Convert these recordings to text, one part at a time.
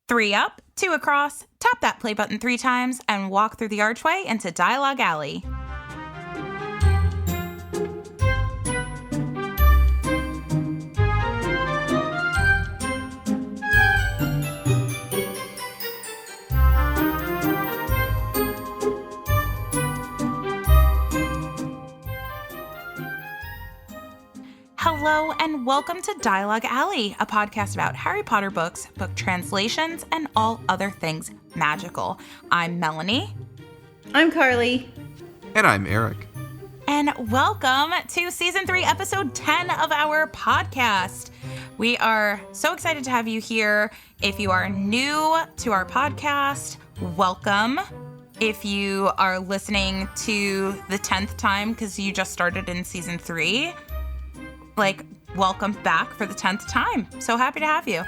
3 up, 2 across, tap that play button 3 times, and walk through the archway into Dialogue Alley. Hello and welcome to Dialogue Alley, a podcast about Harry Potter books, book translations, and all other things magical. I'm Melanie. I'm Carly. And I'm Erik. And welcome to Season 3, Episode 10 of our podcast. We are so excited to have you here. If you are new to our podcast, welcome. If you are listening to the 10th time because you just started in Season 3, welcome back for the 10th time. So happy to have you.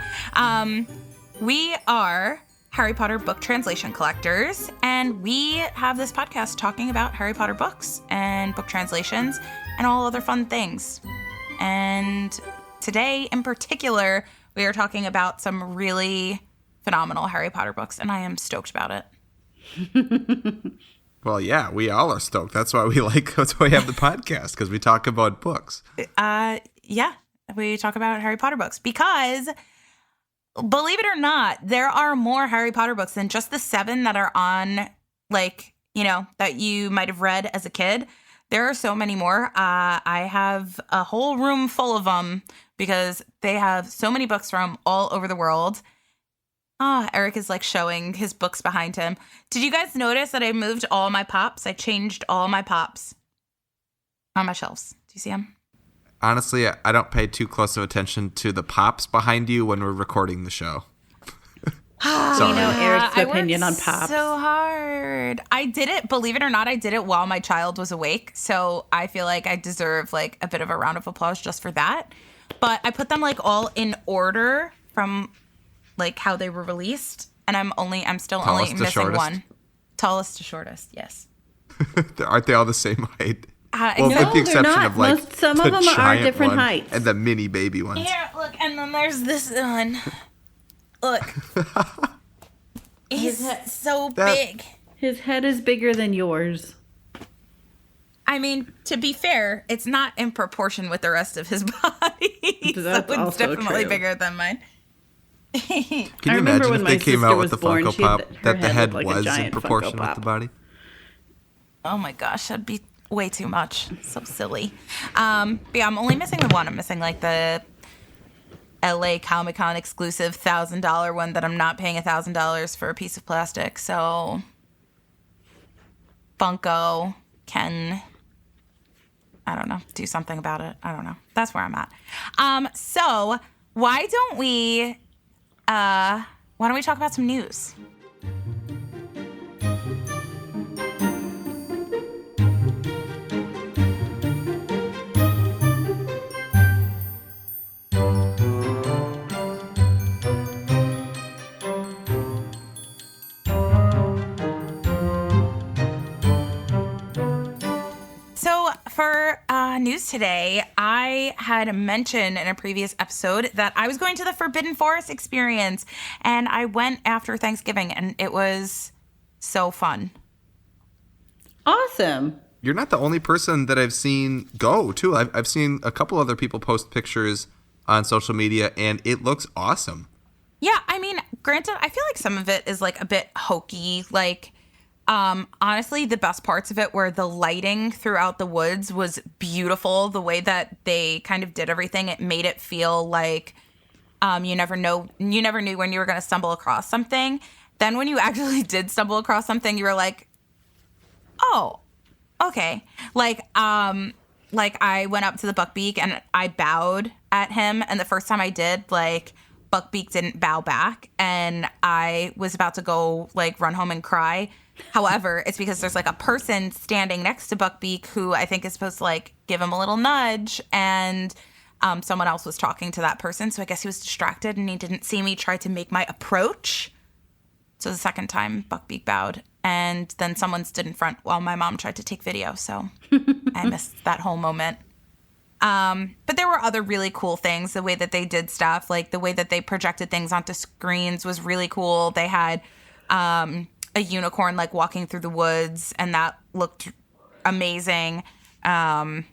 We are Harry Potter book translation collectors, and we have this podcast talking about Harry Potter books and book translations and all other fun things. And today, in particular, we are talking about some really phenomenal Harry Potter books, and I am stoked about it. Well, yeah, we all are stoked. That's why we have the podcast, because we talk about books. Yeah, we talk about Harry Potter books because, believe it or not, there are more Harry Potter books than just the 7 that are on, that you might have read as a kid. There are so many more. I have a whole room full of them because they have so many books from all over the world. Erik is showing his books behind him. Did you guys notice that I moved all my pops? I changed all my pops on my shelves. Do you see them? Honestly, I don't pay too close of attention to the pops behind you when we're recording the show. Sorry. You know Erik's opinion on pops. So hard. I did it, believe it or not, I did it while my child was awake. So I feel like I deserve a bit of a round of applause just for that. But I put them all in order from how they were released, and I'm still only missing shortest. One. Tallest to shortest, yes. Aren't they all the same height? No, with the exception of some of them are different heights. And the mini baby ones. Here, look, and then there's this one. Look. He's so big. His head is bigger than yours. I mean, to be fair, it's not in proportion with the rest of his body. That's so it's definitely true. bigger than mine. Can you imagine if they came out with the Funko Pop that the head was in proportion with the body? Oh my gosh, that'd be way too much. So silly. But yeah, I'm only missing the one. I'm missing the LA Comic-Con exclusive $1,000 one that I'm not paying $1,000 for a piece of plastic. So Funko can, I don't know, do something about it. I don't know. That's where I'm at. So why don't we talk about some news? So for news today, I had mentioned in a previous episode that I was going to the Forbidden Forest experience, and I went after Thanksgiving, and it was so fun. Awesome. You're not the only person that I've seen go, too. I've seen a couple other people post pictures on social media, and it looks awesome. Yeah, I mean, granted, I feel like some of it is a bit hokey, honestly, the best parts of it were the lighting throughout the woods was beautiful. The way that they kind of did everything, it made it feel like you never knew when you were going to stumble across something. Then when you actually did stumble across something, you were like, oh, okay. I went up to the Buckbeak and I bowed at him. And the first time I did, Buckbeak didn't bow back. And I was about to go, run home and cry. However, it's because there's a person standing next to Buckbeak who I think is supposed to give him a little nudge, and someone else was talking to that person. So I guess he was distracted and he didn't see me try to make my approach. So the second time Buckbeak bowed, and then someone stood in front while my mom tried to take video. So I missed that whole moment. But there were other really cool things. The way that they did stuff, like the way that they projected things onto screens was really cool. They had a unicorn like walking through the woods, and that looked amazing. There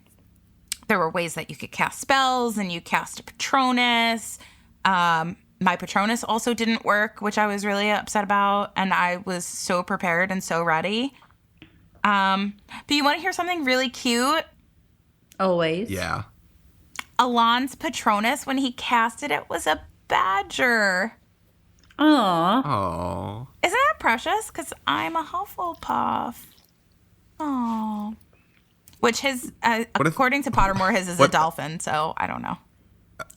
were ways that you could cast spells, and you cast a Patronus. My Patronus also didn't work, which I was really upset about, and I was so prepared and so ready. But you want to hear something really cute? Always. Yeah. Alon's Patronus, when he casted it, was a badger. Aww. Oh. Isn't that precious? Because I'm a Hufflepuff. Aww. Which according to Pottermore, his is a dolphin, so I don't know.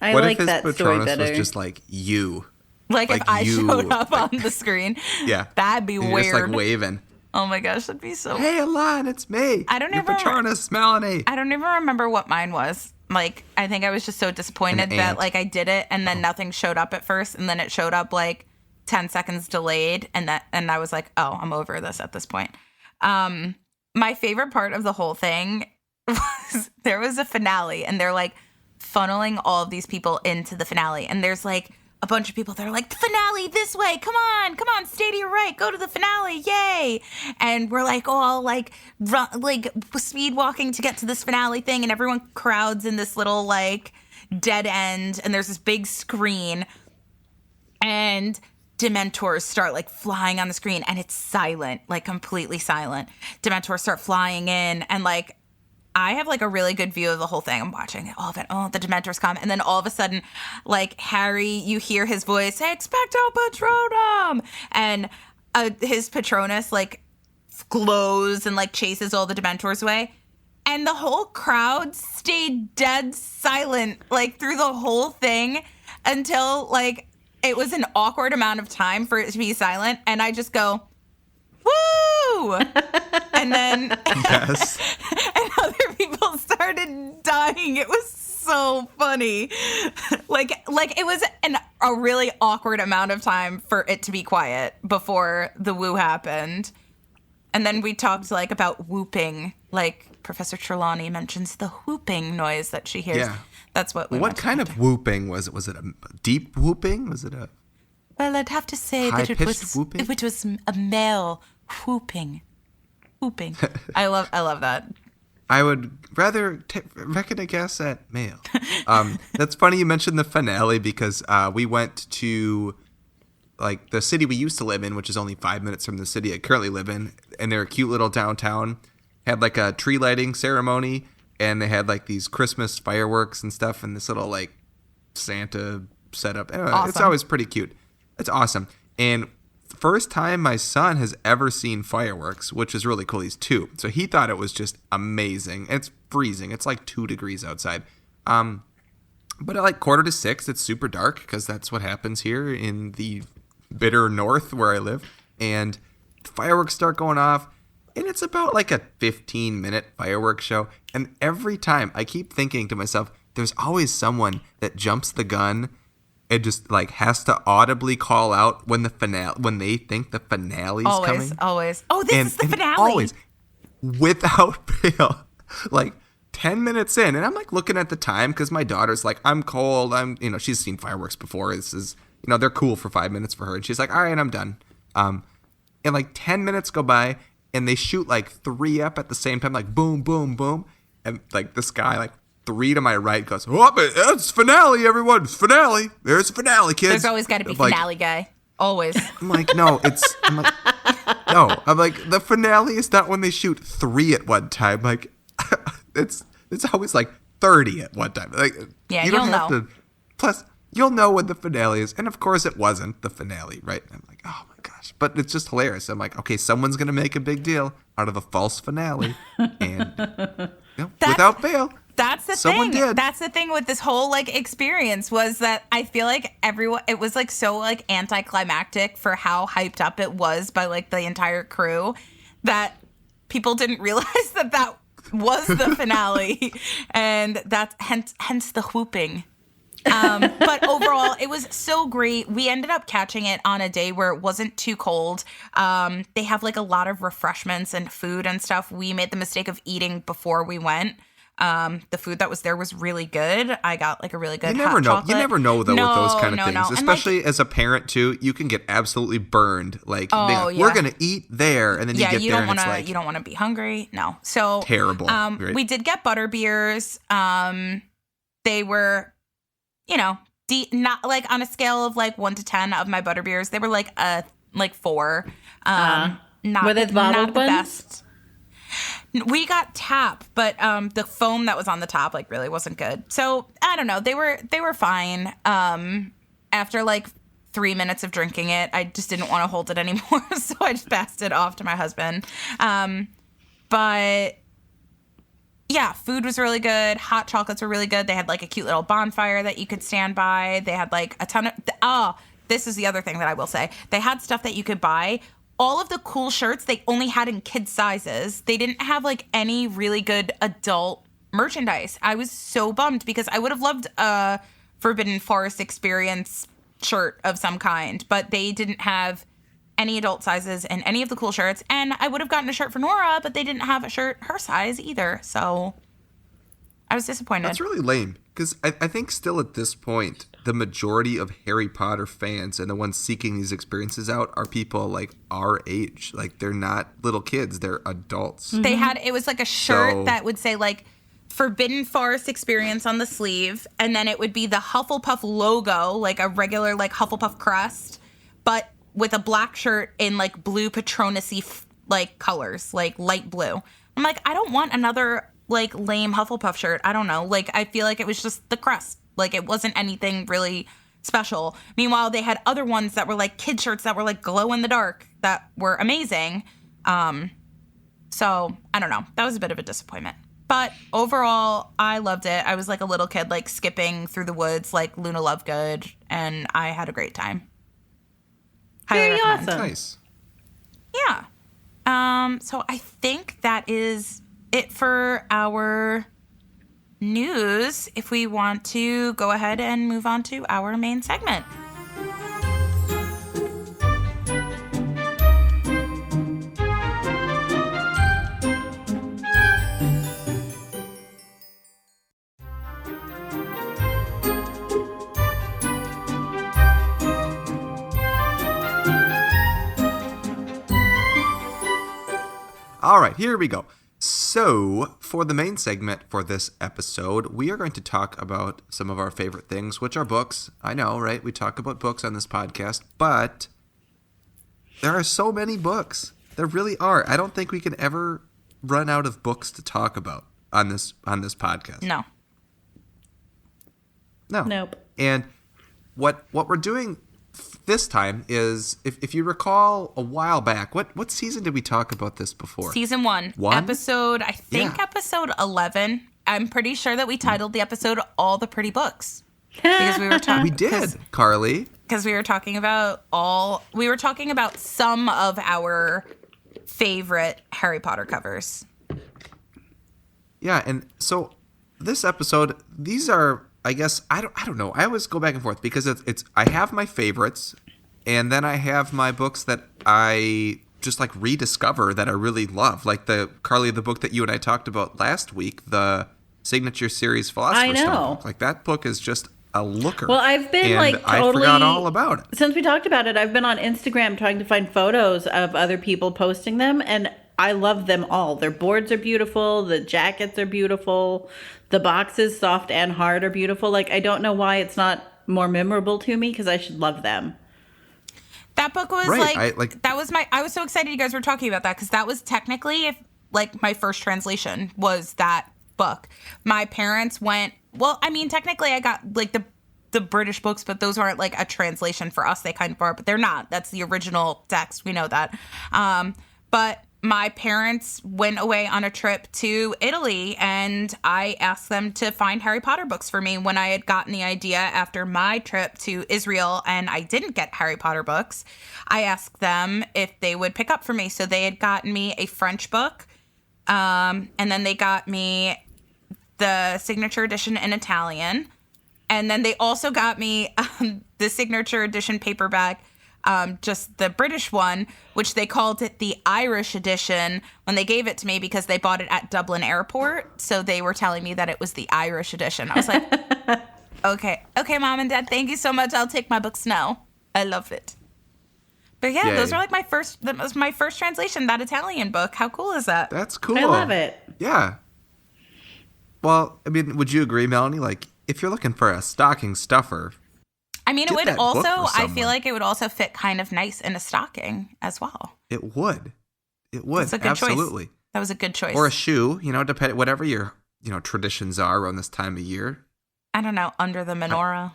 I what like if his that Patronus story better. was just like you? Like if I showed up on the screen. Yeah. That'd be and weird. You're just like waving. Oh my gosh, that'd be so... Hey, Alon, it's me. I don't Your even... Patronus, Melanie. I don't even remember what mine was. Like, I think I was just so disappointed that, like, I did it, and then nothing showed up at first, and then it showed up, like, 10 seconds delayed, and I was like, oh, I'm over this at this point. My favorite part of the whole thing was there was a finale, and they're, like, funneling all of these people into the finale, and there's, like, a bunch of people that are like, the finale this way, come on, stay to your right, go to the finale, yay. And we're like all like speed walking to get to this finale thing, and everyone crowds in this little like dead end, and there's this big screen, and Dementors start like flying on the screen, and it's silent, like completely silent. Dementors start flying in, and like I have like a really good view of the whole thing. I'm watching all of it. Oh, the Dementors come. And then all of a sudden, like Harry, you hear his voice say, Expecto Patronum. And his Patronus like glows and like chases all the Dementors away. And the whole crowd stayed dead silent like through the whole thing until like it was an awkward amount of time for it to be silent. And I just go, woo! And then yes. and other people started dying. It was so funny. like it was a really awkward amount of time for it to be quiet before the woo happened. And then we talked like about whooping. Like Professor Trelawney mentions the whooping noise that she hears. Yeah. That's what we What kind of whooping was it? Was it a deep whooping? Was it a Well, I'd have to say that it was whooping? It was a male whooping. I love that. I would rather reckon a guess at male. That's funny you mentioned the finale because we went to like the city we used to live in, which is only 5 minutes from the city I currently live in, and they're a cute little downtown. Had like a tree lighting ceremony, and they had like these Christmas fireworks and stuff, and this little like Santa setup. Anyway, awesome. It's always pretty cute. It's awesome. And first time my son has ever seen fireworks, which is really cool. He's 2. So he thought it was just amazing. It's freezing. It's like 2 degrees outside. But at like 5:45, it's super dark because that's what happens here in the bitter north where I live. And fireworks start going off. And it's about like a 15-minute fireworks show. And every time I keep thinking to myself, there's always someone that jumps the gun and just like has to audibly call out when they think the finale's coming. Always. Oh, this is the finale. Always, without fail, like 10 minutes in, and I'm like looking at the time because my daughter's like, I'm cold. She's seen fireworks before. This is, they're cool for 5 minutes for her, and she's like, all right, I'm done. And like 10 minutes go by, and they shoot like 3 up at the same time, like boom, boom, boom, and like this guy like 3 to my right goes, oh, it's finale, everyone. It's finale. There's finale, kids. There's always got to be finale guy. Always. I'm like, no, I'm like, the finale is not when they shoot 3 at one time. Like, it's always like 30 at one time. Like, yeah, you don't have to. Plus, you'll know when the finale is. And of course, it wasn't the finale, right? And I'm like, oh my gosh. But it's just hilarious. I'm like, okay, someone's going to make a big deal out of a false finale. And without fail. That's the Someone thing. did. That's the thing with this whole like experience was that I feel like it was like so like anticlimactic for how hyped up it was by like the entire crew that people didn't realize that was the finale, and that's hence the whooping. But overall, it was so great. We ended up catching it on a day where it wasn't too cold. They have like a lot of refreshments and food and stuff. We made the mistake of eating before we went. The food that was there was really good. I got like a really good You never hot know. chocolate. You never know though with those kind of things, No. especially as a parent too. You can get absolutely burned. Like, yeah. we're gonna eat there, and then you get there and it's like you don't want to be hungry. No, so terrible. Right? We did get butter beers. They were, not like on a scale of like 1 to 10 of my butter beers. They were like 4. Not were they bottled the ones? best. We got tap, but the foam that was on the top like really wasn't good. So I don't know. They were fine. After like 3 minutes of drinking it, I just didn't want to hold it anymore, so I just passed it off to my husband. But yeah, food was really good. Hot chocolates were really good. They had like a cute little bonfire that you could stand by. They had like a ton of this is the other thing that I will say. They had stuff that you could buy. All of the cool shirts, they only had in kid sizes. They didn't have like any really good adult merchandise. I was so bummed because I would have loved a Forbidden Forest experience shirt of some kind, but they didn't have any adult sizes in any of the cool shirts. And I would have gotten a shirt for Nora, but they didn't have a shirt her size either. So I was disappointed. That's really lame because I think still at this point, the majority of Harry Potter fans and the ones seeking these experiences out are people like our age. Like, they're not little kids, they're adults. They had, it was like a shirt that would say like Forbidden Forest experience on the sleeve. And then it would be the Hufflepuff logo, like a regular like Hufflepuff crest, but with a black shirt in like blue Patronus-y like colors, like light blue. I'm like, I don't want another like lame Hufflepuff shirt. I don't know. Like, I feel like it was just the crest. Like, it wasn't anything really special. Meanwhile, they had other ones that were like kid shirts that were like glow in the dark that were amazing. So I don't know. That was a bit of a disappointment. But overall, I loved it. I was like a little kid, like skipping through the woods like Luna Lovegood, and I had a great time. Very awesome. Nice. Yeah. So I think that is it for our news. If we want to go ahead and move on to our main segment. All right, here we go. So, for the main segment for this episode, we are going to talk about some of our favorite things, which are books. I know, right? We talk about books on this podcast, but there are so many books. There really are. I don't think we can ever run out of books to talk about on this podcast. No. Nope. And what we're doing this time is, if you recall a while back, what season did we talk about this before? Season 1. Episode, I think episode 11. I'm pretty sure that we titled the episode All the Pretty Books. Because we were talking. We did, Carly. Because we were talking about some of our favorite Harry Potter covers. Yeah, and so this episode, these are, I guess, I don't know. I always go back and forth because it's I have my favorites, and then I have my books that I just like rediscover that I really love. Like the book that you and I talked about last week, the Signature Series Philosopher's Stone book. Like, that book is just a looker. Well, I've been and like totally, I forgot all about it. Since we talked about it, I've been on Instagram trying to find photos of other people posting them, and I love them all. Their boards are beautiful. The jackets are beautiful. The boxes, soft and hard, are beautiful. Like, I don't know why it's not more memorable to me, because I should love them. That book was I was so excited you guys were talking about that, because that was technically my first translation was that book. My parents went, well, I mean, technically I got like the British books, but those aren't like a translation for us. They kind of are, but they're not. That's the original text. We know that. But my parents went away on a trip to Italy, and I asked them to find Harry Potter books for me when I had gotten the idea after my trip to Israel and I didn't get Harry Potter books. I asked them if they would pick up for me. So they had gotten me a French book, and then they got me the signature edition in Italian. And then they also got me the signature edition paperback just the British one, which they called it the Irish edition when they gave it to me because they bought it at Dublin Airport. So they were telling me that it was the Irish edition. I was like, okay, Mom and Dad, thank you so much. I'll take my books now. I love it. But yeah, those are like that was my first translation, that Italian book. How cool is that? That's cool. I love it. Yeah. Well, I mean, would you agree, Melanie? Like, if you're looking for a stocking stuffer, I mean, it get would that book also, for I feel someone. like it would also fit kind of nice in a stocking as well. It would. It would. That's a good Absolutely. choice. That was a good choice. Or a shoe, depending whatever your, traditions are around this time of year. I don't know, under the menorah.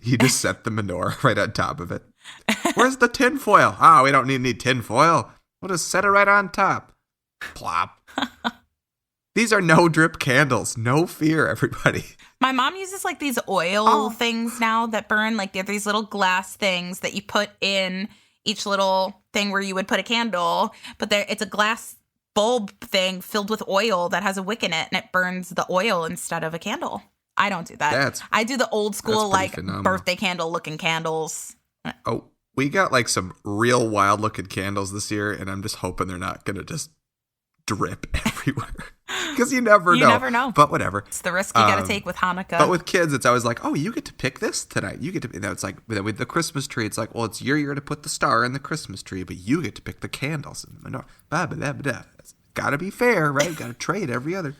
You just set the menorah right on top of it. Where's the tin foil? We don't need any tin foil. We'll just set it right on top. Plop. These are no drip candles. No fear, everybody. My mom uses like these oil things now that burn. Like, they're these little glass things that you put in each little thing where you would put a candle. But it's a glass bulb thing filled with oil that has a wick in it, and it burns the oil instead of a candle. I don't do that. I do the old school, like, phenomenal. birthday candle looking candles. Oh, we got like some real wild looking candles this year, and I'm just hoping they're not going to just drip everywhere. Because you never know. You never know. But whatever. It's the risk you got to take with Hanukkah. But with kids, it's always like, oh, you get to pick this tonight. You get to, it's like with the Christmas tree, it's like, well, it's your year to put the star in the Christmas tree, but you get to pick the candles. It's got to be fair, right? Got to trade every other.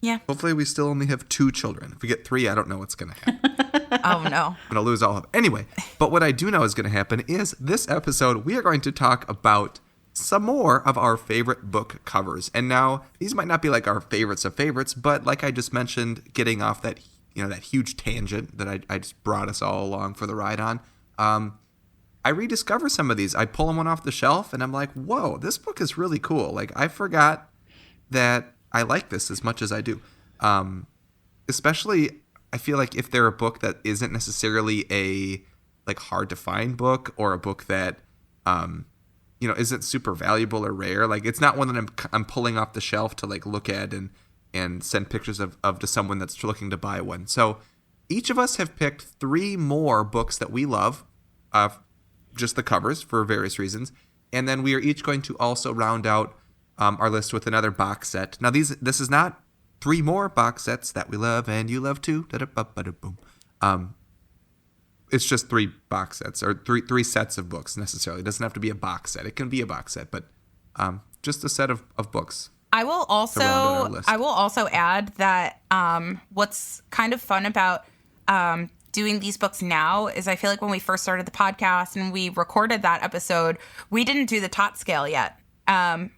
Yeah. Hopefully we still only have 2 children. If we get 3, I don't know what's going to happen. Oh, no. I'm going to lose all of them. Anyway, but what I do know is going to happen is this episode, we are going to talk about some more of our favorite book covers. And now, these might not be like our favorites of favorites, but like I just mentioned, getting off that, that huge tangent that I just brought us all along for the ride on, I rediscover some of these. I pull them one off the shelf, and I'm like, whoa, this book is really cool. Like, I forgot that I like this as much as I do. Especially, I feel like if they're a book that isn't necessarily a like hard to find book, or a book that isn't super valuable or rare. Like, it's not one that I'm pulling off the shelf to like look at and send pictures of to someone that's looking to buy one. So each of us have picked 3 more books that we love, just the covers for various reasons, and then we are each going to also round out our list with another box set. Now, this is not 3 more box sets that we love and you love too. It's just 3 box sets, or three sets of books necessarily. It doesn't have to be a box set. It can be a box set, but just a set of books. I will also add that what's kind of fun about doing these books now is I feel like when we first started the podcast and we recorded that episode, we didn't do the tot scale yet.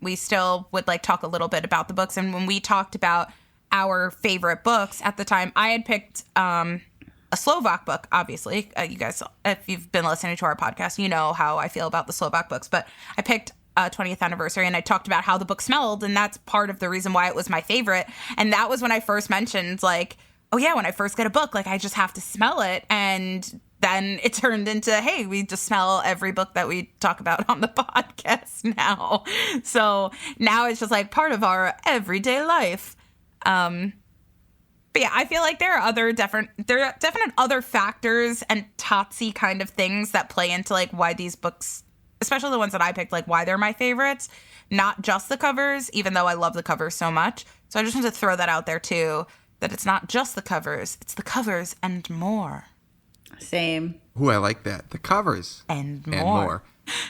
We still would like talk a little bit about the books. And when we talked about our favorite books at the time, I had picked a Slovak book, obviously. You guys, if you've been listening to our podcast, you know how I feel about the Slovak books. But I picked 20th anniversary, and I talked about how the book smelled, and that's part of the reason why it was my favorite. And that was when I first mentioned, like, oh yeah, when I first get a book, like, I just have to smell it. And then it turned into, hey, we just smell every book that we talk about on the podcast now. So now it's just like part of our everyday life. But yeah, I feel like there are definite other factors and Totsy kind of things that play into like why these books, especially the ones that I picked, like why they're my favorites, not just the covers, even though I love the covers so much. So I just want to throw that out there too, that it's not just the covers, it's the covers and more. Same. Ooh, I like that. The covers. And more.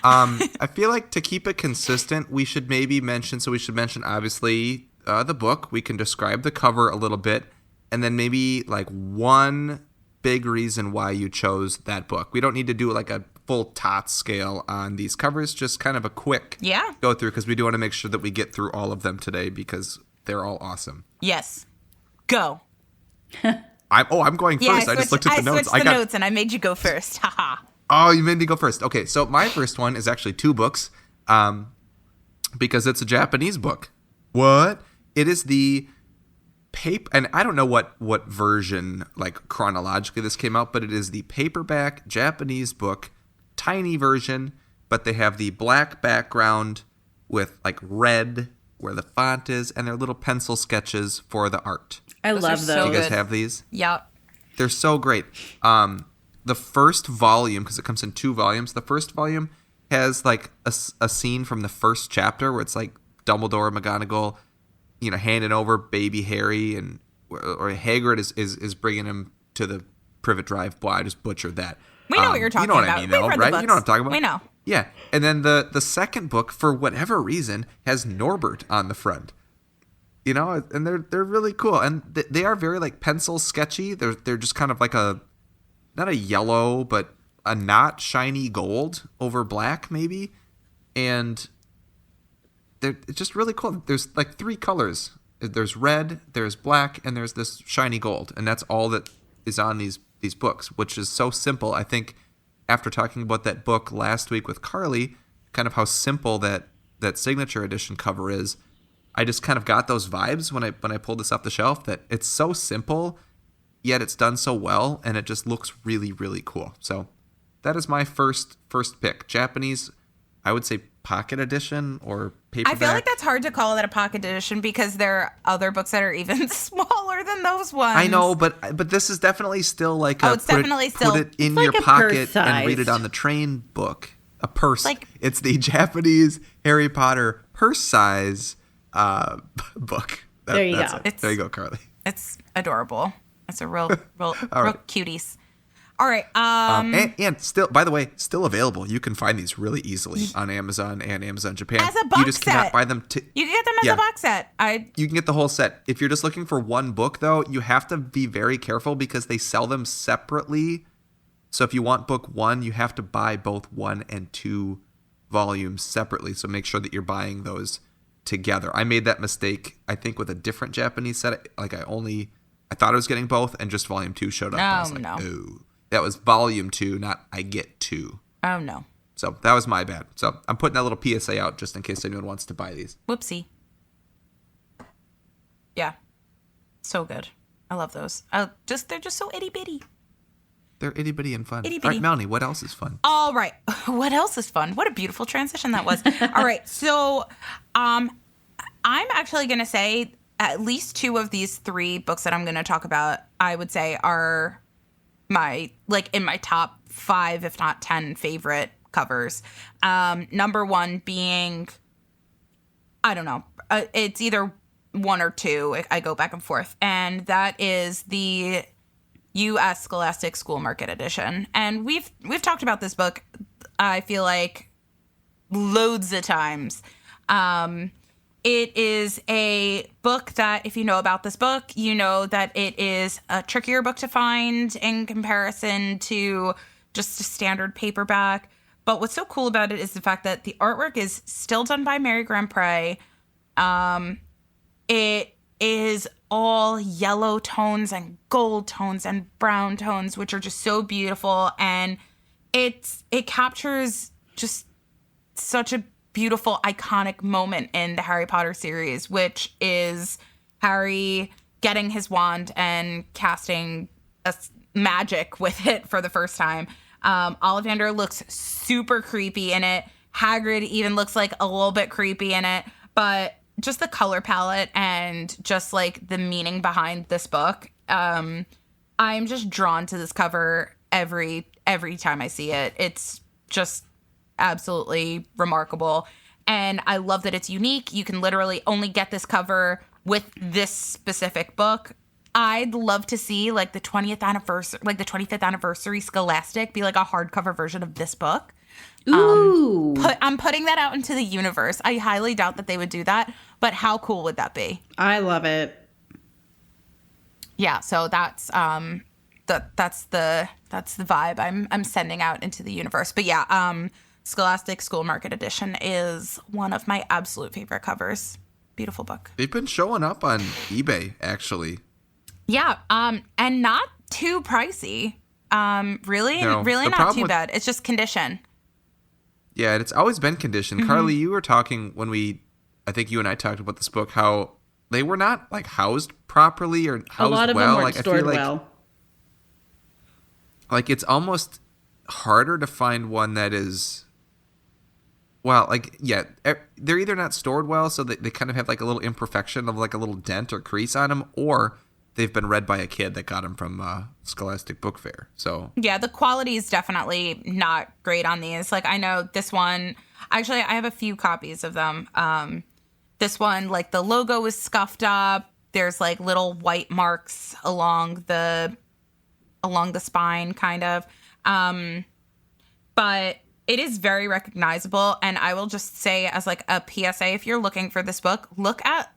I feel like to keep it consistent, we should mention obviously the book. We can describe the cover a little bit, and then maybe like one big reason why you chose that book. We don't need to do like a full tot scale on these covers, just kind of a quick go through, because we do want to make sure that we get through all of them today because they're all awesome. Yes. Go. I'm going first. I just looked at the notes. I switched the notes and I made you go first. Haha. Oh, you made me go first. Okay, so my first one is actually 2 books, because it's a Japanese book. What? It is the paper, and I don't know what version, like chronologically this came out, but it is the paperback Japanese book, tiny version, but they have the black background with like red where the font is, and their little pencil sketches for the art. I love those. Do you guys have these? Yep. They're so great. the first volume, because it comes in 2 volumes, the first volume has like a scene from the first chapter where it's like Dumbledore and McGonagall, handing over baby Harry, and or Hagrid is bringing him to the Privet Drive. Boy, I just butchered that. We know what you're talking about. I mean, though, right? You know what I'm talking about. We know. Yeah, and then the second book, for whatever reason, has Norbert on the front. And they're really cool, and they are very like pencil sketchy. They're just kind of like not a yellow, but a not shiny gold over black maybe, and they're just really cool. There's like 3 colors. There's red, there's black, and there's this shiny gold, and that's all that is on these books, which is so simple. I think after talking about that book last week with Carly, kind of how simple that signature edition cover is, I just kind of got those vibes when I pulled this off the shelf, that it's so simple, yet it's done so well, and it just looks really, really cool. So that is my first pick. Japanese, I would say pocket edition or paperback. I feel like that's hard to call it a pocket edition because there are other books that are even smaller than those ones. I know, but this is definitely still like it's definitely put it in your pocket and read it on the train book. A purse. It's the Japanese Harry Potter purse size book. There you go. There you go, Carly. It's adorable. It's a real cuties. All right. And still, by the way, still available. You can find these really easily on Amazon and Amazon Japan. As a box You just set. cannot buy them. You can get them as a box set. You can get the whole set. If you're just looking for one book, though, you have to be very careful because they sell them separately. So if you want book 1, you have to buy both 1 and 2 volumes separately. So make sure that you're buying those together. I made that mistake, I think, with a different Japanese set. Like I thought I was getting both, and just volume 2 showed up. And I was like, oh. That was volume 2, not I get 2. Oh, no. So that was my bad. So I'm putting that little PSA out just in case anyone wants to buy these. Whoopsie. Yeah. So good. I love those. They're just so itty bitty. They're itty bitty and fun. Itty bitty. All right, Melanie, what else is fun? All right. What else is fun? What a beautiful transition that was. All right. So I'm actually going to say at least 2 of these 3 books that I'm going to talk about, I would say are in my top 5, if not 10 favorite covers. Number 1 being, I don't know, it's either 1 or 2. I go back and forth. And that is the U.S. Scholastic School Market Edition. And we've talked about this book, I feel like, loads of times. It is a book that, if you know about this book, you know that it is a trickier book to find in comparison to just a standard paperback. But what's so cool about it is the fact that the artwork is still done by Mary Grand-Pré. It is all yellow tones and gold tones and brown tones, which are just so beautiful. And it captures just such a beautiful, iconic moment in the Harry Potter series, which is Harry getting his wand and casting magic with it for the first time. Ollivander looks super creepy in it. Hagrid even looks like a little bit creepy in it. But just the color palette and just like the meaning behind this book, I'm just drawn to this cover every time I see it. It's just absolutely remarkable. And I love that it's unique. You can literally only get this cover with this specific book. I'd love to see like the 25th anniversary Scholastic be like a hardcover version of this book. Ooh. I'm putting that out into the universe. I highly doubt that they would do that, but how cool would that be? I love it. Yeah, so that's the vibe I'm sending out into the universe. But yeah, Scholastic School Market Edition is one of my absolute favorite covers. Beautiful book. They've been showing up on eBay, actually. Yeah, and not too pricey. Really not too bad. It's just condition. Yeah, it's always been condition. Mm-hmm. Carly, you were talking when I think you and I talked about this book, how they were not like housed properly or housed well. A lot of them weren't stored well. Like it's almost harder to find one that is, well, like, yeah, they're either not stored well, so they kind of have like a little imperfection of like a little dent or crease on them, or they've been read by a kid that got them from Scholastic Book Fair. So yeah, the quality is definitely not great on these. Like, I know this one, actually, I have a few copies of them. This one, like, the logo is scuffed up. There's like little white marks along the spine, kind of. But it is very recognizable. And I will just say, as like a PSA, if you're looking for this book, look at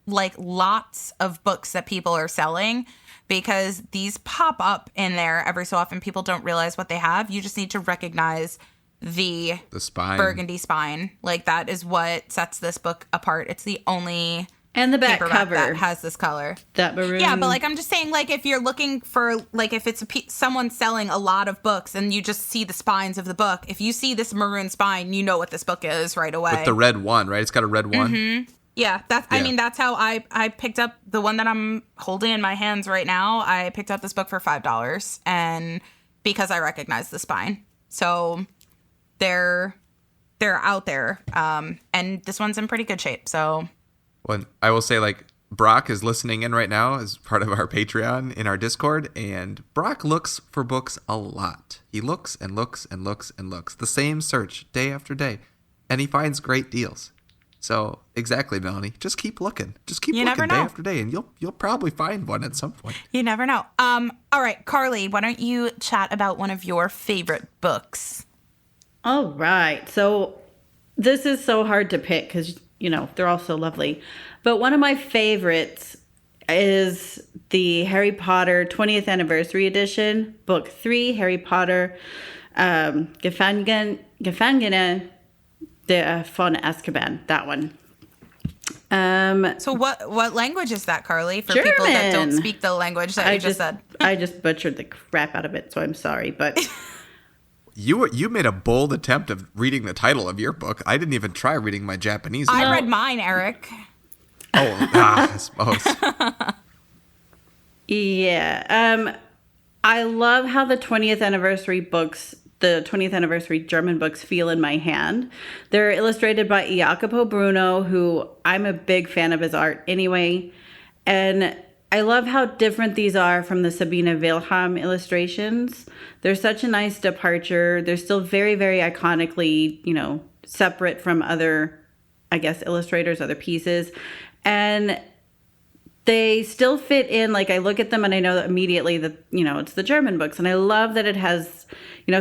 like lots of books that people are selling, because these pop up in there every so often. People don't realize what they have. You just need to recognize the spine, burgundy spine. Like, that is what sets this book apart. It's the only and the back paperback cover that has this color. That maroon. Yeah, but like, I'm just saying, like, if you're looking for, like, if it's someone selling a lot of books and you just see the spines of the book, if you see this maroon spine, you know what this book is right away. with the red one, right? It's got a red one. Mm-hmm. Yeah, I mean, that's how I picked up the one that I'm holding in my hands right now. I picked up this book for $5, and because I recognize the spine. So they're out there, and this one's in pretty good shape. So, well, I will say, like, Brock is listening in right now as part of our Patreon in our Discord, and Brock looks for books a lot. He looks and looks and looks and looks. The same search day after day, and he finds great deals. So, exactly, Melanie. Just keep looking. Just keep looking day after day, and you'll probably find one at some point. You never know. All right, Carly, why don't you chat about one of your favorite books? All right. So this is so hard to pick because, they're all so lovely. But one of my favorites is the Harry Potter 20th Anniversary Edition, Book 3, Harry Potter, Gefangene von Azkaban, that one. So what language is that, Carly? For German. People that don't speak the language that you just said. I just butchered the crap out of it, so I'm sorry, but... You made a bold attempt of reading the title of your book. I didn't even try reading my Japanese book. I read mine, Erik. I suppose. Yeah. I love how the 20th anniversary books, the 20th anniversary German books, feel in my hand. They're illustrated by Jacopo Bruno, who I'm a big fan of his art anyway. And I love how different these are from the Sabine Wilhelm illustrations. They're such a nice departure. They're still very, very iconically, separate from other, I guess, illustrators, other pieces. And they still fit in. Like, I look at them and I know that immediately that, it's the German books. And I love that it has,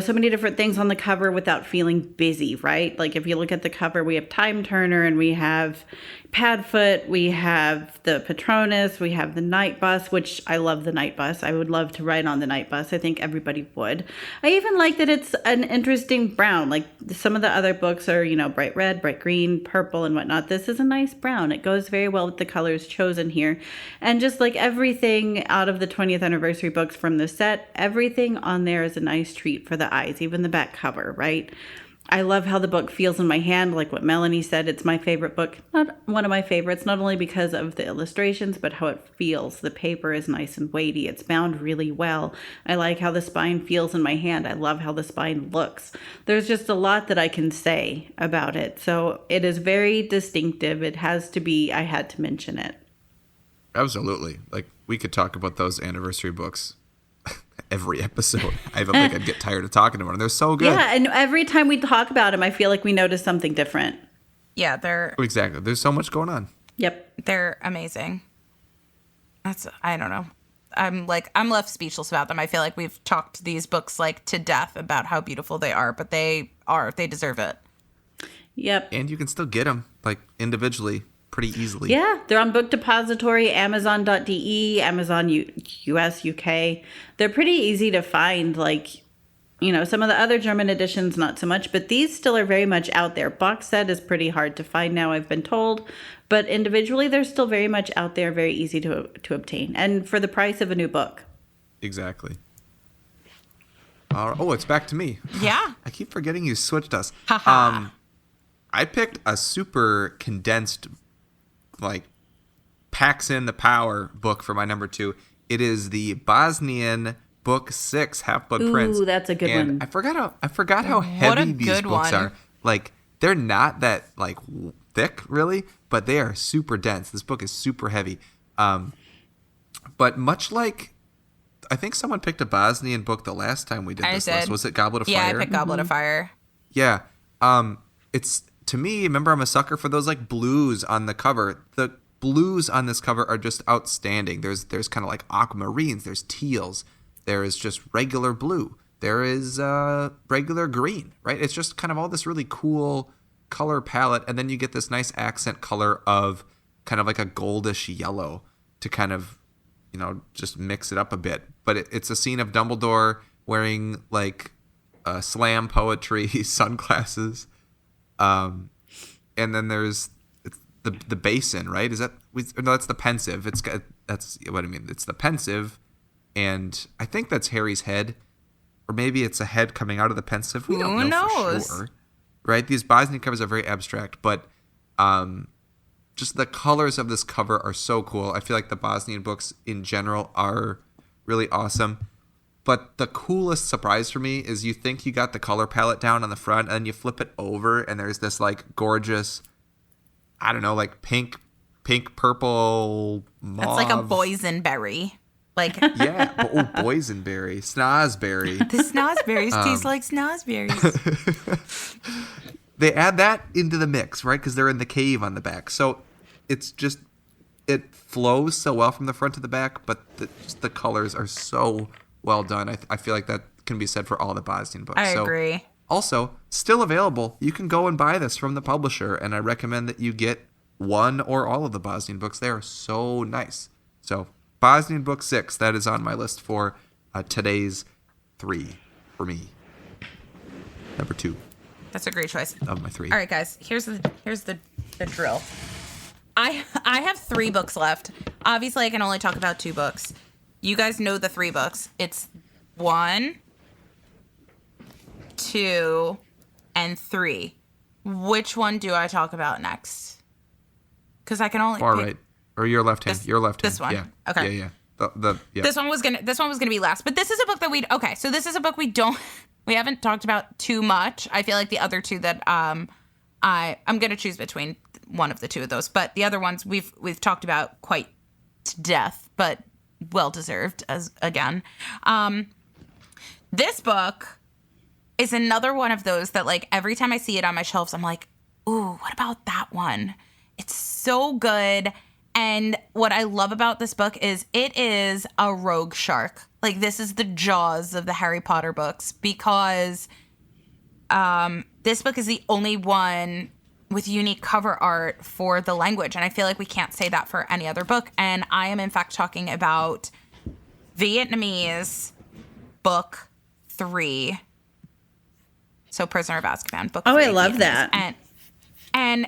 so many different things on the cover without feeling busy, right? Like, if you look at the cover, we have Time Turner and we have Padfoot, we have the Patronus, we have the Night Bus, which I love the Night Bus. I would love to ride on the Night Bus. I think everybody would. I even like that it's an interesting brown. Like, some of the other books are, bright red, bright green, purple, and whatnot. This is a nice brown. It goes very well with the colors chosen here. And just like everything out of the 20th anniversary books from the set, everything on there is a nice treat for the eyes, even the back cover, right? I love how the book feels in my hand. Like what Melanie said, it's my favorite book. Not one of my favorites, not only because of the illustrations, but how it feels. The paper is nice and weighty. It's bound really well. I like how the spine feels in my hand. I love how the spine looks. There's just a lot that I can say about it. So it is very distinctive. It has to be, I had to mention it. Absolutely. Like, we could talk about those anniversary books every episode. I don't think I'd get tired of talking about them. They're so good. Yeah, and every time we talk about them, I feel like we notice something different. Yeah, they're... Exactly. There's so much going on. Yep. They're amazing. I don't know. I'm left speechless about them. I feel like we've talked these books like to death about how beautiful they are, but they deserve it. Yep. And you can still get them, like, individually pretty easily. Yeah, they're on Book Depository, Amazon.de, Amazon US, UK. They're pretty easy to find. Like, some of the other German editions, not so much, but these still are very much out there. Box set is pretty hard to find now, I've been told, but individually they're still very much out there, very easy to obtain, and for the price of a new book. Exactly. It's back to me. Yeah. I keep forgetting you switched us. Haha. I picked a super condensed, like, packs in the power book for my number 2. It is the Bosnian Book 6, Half-Blood Prince. Ooh, that's a good and one. I forgot how heavy these good books one. are. Like, they're not that, like, thick, really, but they are super dense. This book is super heavy. But much like, I think someone picked a Bosnian book the last time we did this list. Was it Goblet of Fire? Yeah, I picked Goblet of Fire. Yeah. It's, to me, remember, I'm a sucker for those like blues on the cover. The blues on this cover are just outstanding. There's kind of like aquamarines, there's teals, there is just regular blue, there is regular green, right? It's just kind of all this really cool color palette, and then you get this nice accent color of kind of like a goldish yellow to kind of, just mix it up a bit. But it's a scene of Dumbledore wearing like slam poetry sunglasses, and then there's the basin, right? Is that no? That's the pensive. That's what I mean. It's the pensive, and I think that's Harry's head, or maybe it's a head coming out of the pensive. We don't know for sure, right? These Bosnian covers are very abstract, but just the colors of this cover are so cool. I feel like the Bosnian books in general are really awesome. But the coolest surprise for me is you think you got the color palette down on the front, and you flip it over, and there's this like gorgeous, I don't know, like pink, purple, mauve. That's like a boysenberry. Like yeah, boysenberry, snozberry. The snozberries taste like snozberries. They add that into the mix, right? Because they're in the cave on the back. So it's just, it flows so well from the front to the back, but the colors are so well done. I feel like that can be said for all the Bosnian books. I agree. Also, still available. You can go and buy this from the publisher, and I recommend that you get one or all of the Bosnian books. They are so nice. So, Bosnian Book 6, that is on my list for today's 3 for me. Number 2. That's a great choice. Of my 3. All right, guys. Here's the drill. I have 3 books left. Obviously, I can only talk about 2 books. You guys know the 3 books. It's 1, 2, and 3. Which one do I talk about next? Because I can only Far right, or your left hand. Your left hand. This one. Yeah. Okay. Yeah. Yeah. This one was gonna be last. But this is a book that so this is a book we haven't talked about too much. I feel like the other 2 that I'm gonna choose between one of the 2 of those. But the other ones we've talked about quite to death, but well deserved as again. This book is another one of those that like every time I see it on my shelves, I'm like, ooh, what about that one? It's so good. And what I love about this book is it is a rogue shark. Like this is the Jaws of the Harry Potter books, because this book is the only one with unique cover art for the language. And I feel like we can't say that for any other book. And I am in fact talking about Vietnamese book 3. So Prisoner of Azkaban, book 3. Oh, I love that. And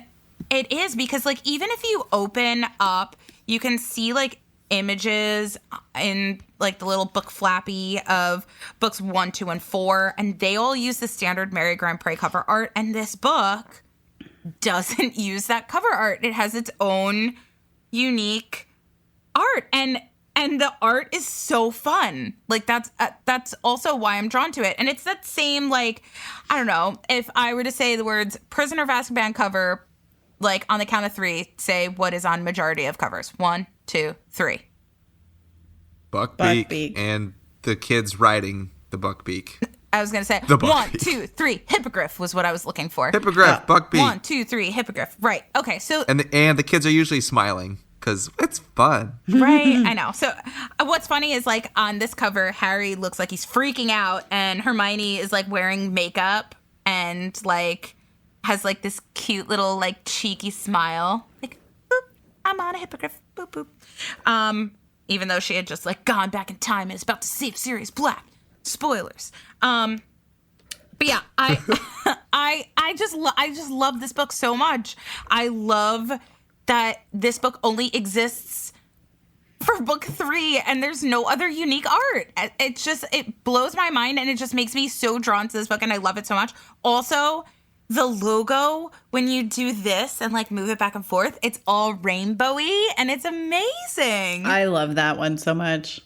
it is because like even if you open up, you can see like images in like the little book flappy of books 1, 2, and 4, and they all use the standard Mary Grand Pré cover art, and this book doesn't use that cover art. It has its own unique art, and the art is so fun. Like that's also why I'm drawn to it. And it's that same like, I don't know, if I were to say the words Prisoner of Azkaban cover, like on the count of 3, say what is on majority of covers. 1, 2, 3. Buckbeak. And the kids riding the Buckbeak. I was going to say 1, 2, 3. Hippogriff was what I was looking for. Hippogriff, Buckbeak. 1, 2, 3. Hippogriff. Right. Okay. So and the kids are usually smiling because it's fun. Right. I know. So what's funny is like on this cover, Harry looks like he's freaking out, and Hermione is like wearing makeup and like has like this cute little like cheeky smile. Like, boop, I'm on a hippogriff. Boop, boop. Even though she had just like gone back in time and is about to save Sirius Black. Spoilers. But yeah, I just love this book so much. I love that this book only exists for book 3 and there's no other unique art. It blows my mind, and it just makes me so drawn to this book, and I love it so much. Also, the logo, when you do this and like move it back and forth, it's all rainbowy and it's amazing. I love that one so much.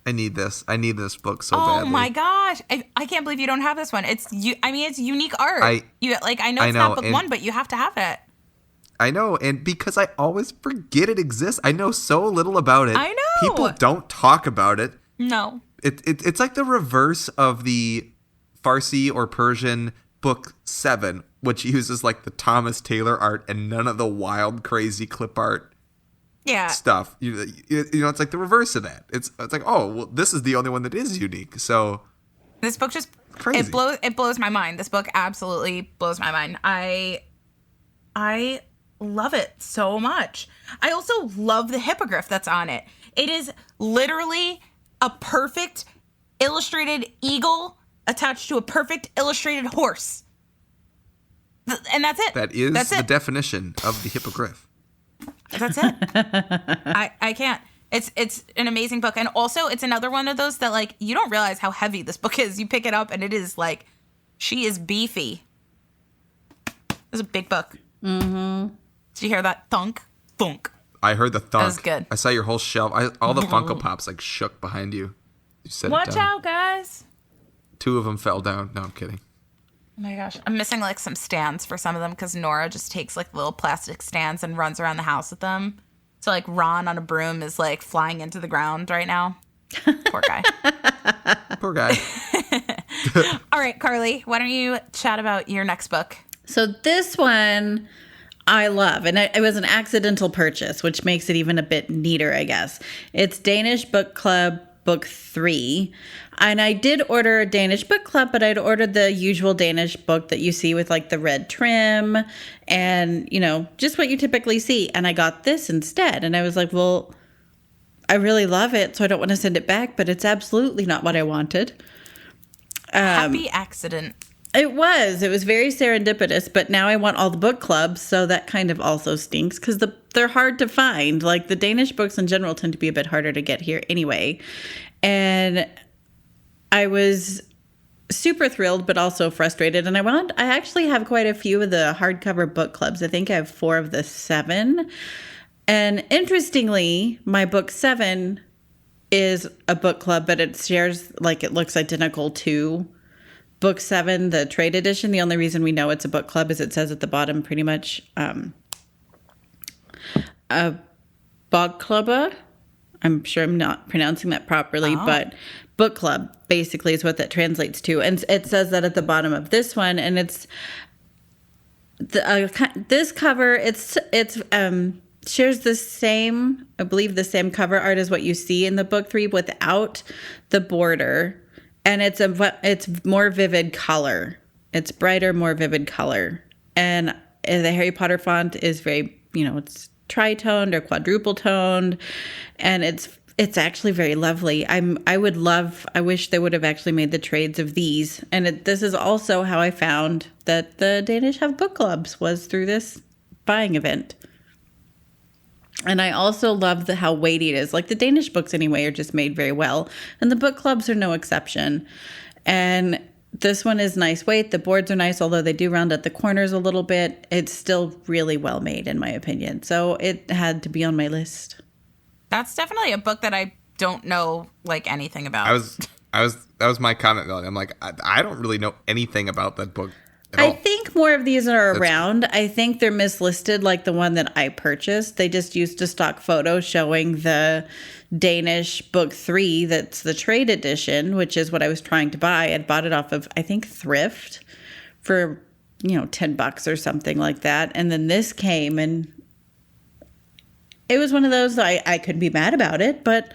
I need this book so badly. Oh my gosh. I can't believe you don't have this one. It's unique art. I know it's not book 1, but you have to have it. I know, and because I always forget it exists. I know so little about it. I know. People don't talk about it. No. It's like the reverse of the Farsi or Persian book 7, which uses like the Thomas Taylor art and none of the wild, crazy clip art stuff. You know, it's like the reverse of that. It's like, oh, well, this is the only one that is unique. So this book just crazy. It blows my mind. This book absolutely blows my mind. I love it so much. I also love the hippogriff that's on it. It is literally a perfect illustrated eagle attached to a perfect illustrated horse. And that's it. That's the definition of the hippogriff. That's it. I can't. It's an amazing book. And also it's another one of those that like you don't realize how heavy this book is. You pick it up and it is like she is beefy. It's a big book. Mm-hmm. Did you hear that thunk? Thunk. I heard the thunk. That was good. I saw your whole shelf. All the Funko Pops like shook behind you. You set Watch it down. out, guys. 2 of them fell down. No, I'm kidding. Oh my gosh. I'm missing like some stands for some of them because Nora just takes like little plastic stands and runs around the house with them. So like Ron on a broom is like flying into the ground right now. Poor guy. Poor guy. All right, Carly, why don't you chat about your next book? So this one I love, and it was an accidental purchase, which makes it even a bit neater, I guess. It's Danish Book Club Book 3. And I did order a Danish Book Club, but I'd ordered the usual Danish book that you see with like the red trim and, you know, just what you typically see. And I got this instead. And I was like, well, I really love it, so I don't want to send it back, but it's absolutely not what I wanted. Happy accident. It was very serendipitous, but now I want all the book clubs, so that kind of also stinks because they're hard to find. Like the Danish books in general tend to be a bit harder to get here anyway. And I was super thrilled, but also frustrated. And I actually have quite a few of the hardcover book clubs. I think I have 4 of the 7. And interestingly, my book 7 is a book club, but it shares, like it looks identical to Book 7, the trade edition. The only reason we know it's a book club is it says at the bottom pretty much a Bogklubber. I'm sure I'm not pronouncing that properly, but book club basically is what that translates to. And it says that at the bottom of this one, and it's this cover. It's shares the same, I believe, the same cover art as what you see in the book 3 without the border. And it's more vivid color. It's brighter, more vivid color. And the Harry Potter font is very, it's tritoned or quadruple toned. And it's actually very lovely. I wish they would have actually made the trades of these. And this is also how I found that the Danish have book clubs, was through this buying event. And I also love how weighty it is. Like the Danish books anyway are just made very well. And the book clubs are no exception. And this one is nice weight. The boards are nice, although they do round at the corners a little bit. It's still really well made in my opinion. So it had to be on my list. That's definitely a book that I don't know like anything about. That was my comment, Melanie. I'm like, I don't really know anything about that book. I think more of these are around. I think they're mislisted, like the one that I purchased. They just used a stock photo showing the Danish book 3. That's the trade edition, which is what I was trying to buy. I'd bought it off of, I think, Thrift for, $10 or something like that. And then this came, and it was one of those that I could be mad about it, but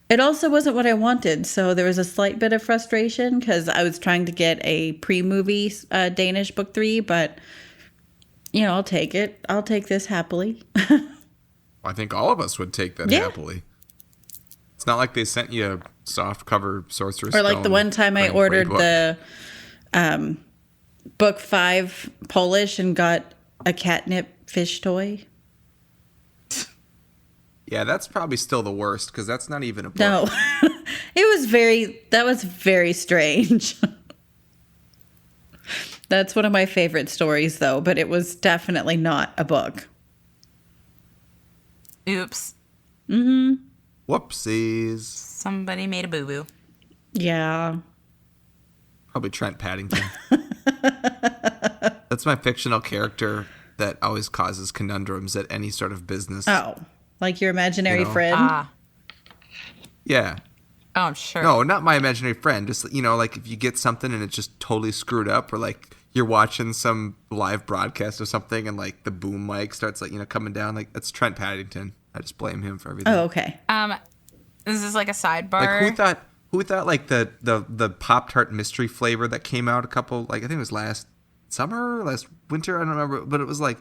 it also wasn't what I wanted, so there was a slight bit of frustration because I was trying to get a pre-movie Danish book 3, but, I'll take it. I'll take this happily. I think all of us would take that happily. It's not like they sent you a soft cover Sorcerer's Stone. Or like the one time I ordered the book 5 Polish and got a catnip fish toy. Yeah, that's probably still the worst because that's not even a book. No, that was very strange. That's one of my favorite stories though, but it was definitely not a book. Oops. Mm-hmm. Whoopsies. Somebody made a boo-boo. Yeah. Probably Trent Paddington. That's my fictional character that always causes conundrums at any sort of business. Oh, like your imaginary friend? Yeah. Oh, I'm sure. No, not my imaginary friend. Just, like if you get something and it's just totally screwed up, or like you're watching some live broadcast or something and like the boom mic starts like, coming down. Like that's Trent Paddington. I just blame him for everything. Oh, okay. This is like a sidebar. Like who thought like the Pop-Tart mystery flavor that came out I think it was last summer, last winter, I don't remember, but it was like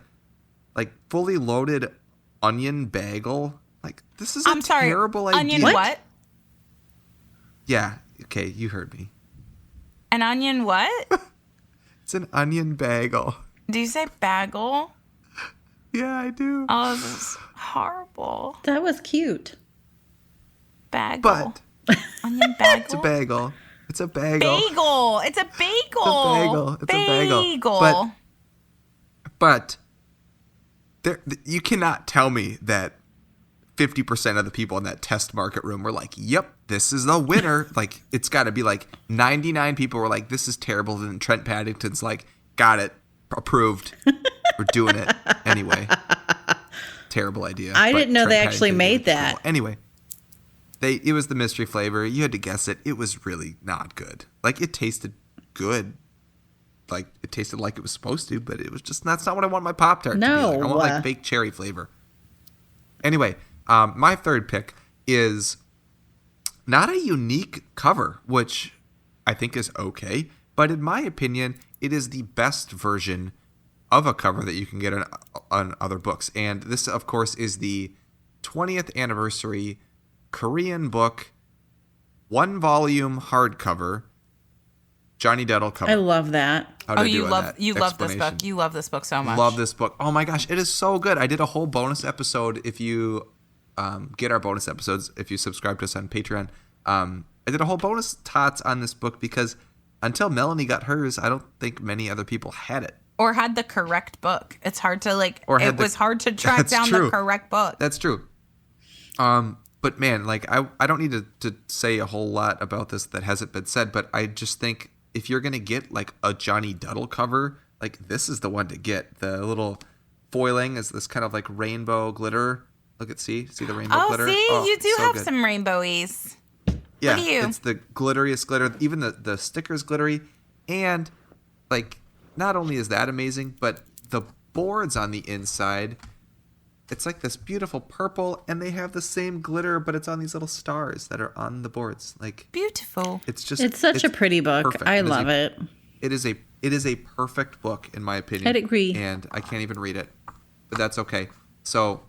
fully loaded onion bagel. Like this is terrible idea. Onion what? Yeah. Okay, you heard me. An onion what? It's an onion bagel. Do you say bagel? Yeah, I do. Oh, this is horrible. That was cute. Bagel. But onion bagel. It's a bagel. It's a bagel. Bagel. It's a bagel. It's a bagel. But there, you cannot tell me that 50% of the people in that test market room were like, yep, this is the winner. Like, it's got to be like 99 people were like, this is terrible. And Trent Paddington's like, got it. Approved. We're doing it. Anyway. Terrible idea. I didn't know they actually made that. Anyway. It was the mystery flavor. You had to guess it. It was really not good. Like, it tasted good. Like, it tasted like it was supposed to, but it was just, that's not what I want my Pop-Tart to be like. I want like fake cherry flavor. Anyway, my third pick is not a unique cover, which I think is okay, but in my opinion, it is the best version of a cover that you can get on other books. And this, of course, is the 20th anniversary Korean book, 1-volume hardcover, Johnny Duddle cover. I love that. You love this book. You love this book so much. Love this book. Oh my gosh, it is so good. I did a whole bonus episode. If you get our bonus episodes, if you subscribe to us on Patreon, I did a whole bonus tots on this book because until Melanie got hers, I don't think many other people had it. Or had the correct book. It's hard to was hard to track down the correct book. That's true. But man, like I don't need to say a whole lot about this that hasn't been said, but I just think if you're gonna get like a Johnny Duddle cover, like this is the one to get. The little foiling is this kind of like rainbow glitter. See the rainbow glitter. You do so have good. some rainbowies. Yeah, Look at you. It's the glitteriest glitter. Even the sticker's glittery, and like not only is that amazing, but the boards on the inside. It's like this beautiful purple, and they have the same glitter, but it's on these little stars that are on the boards. Like beautiful. It's such a pretty book. Perfect. I love it. It is a perfect book in my opinion. I'd agree. And I can't even read it, but that's okay. So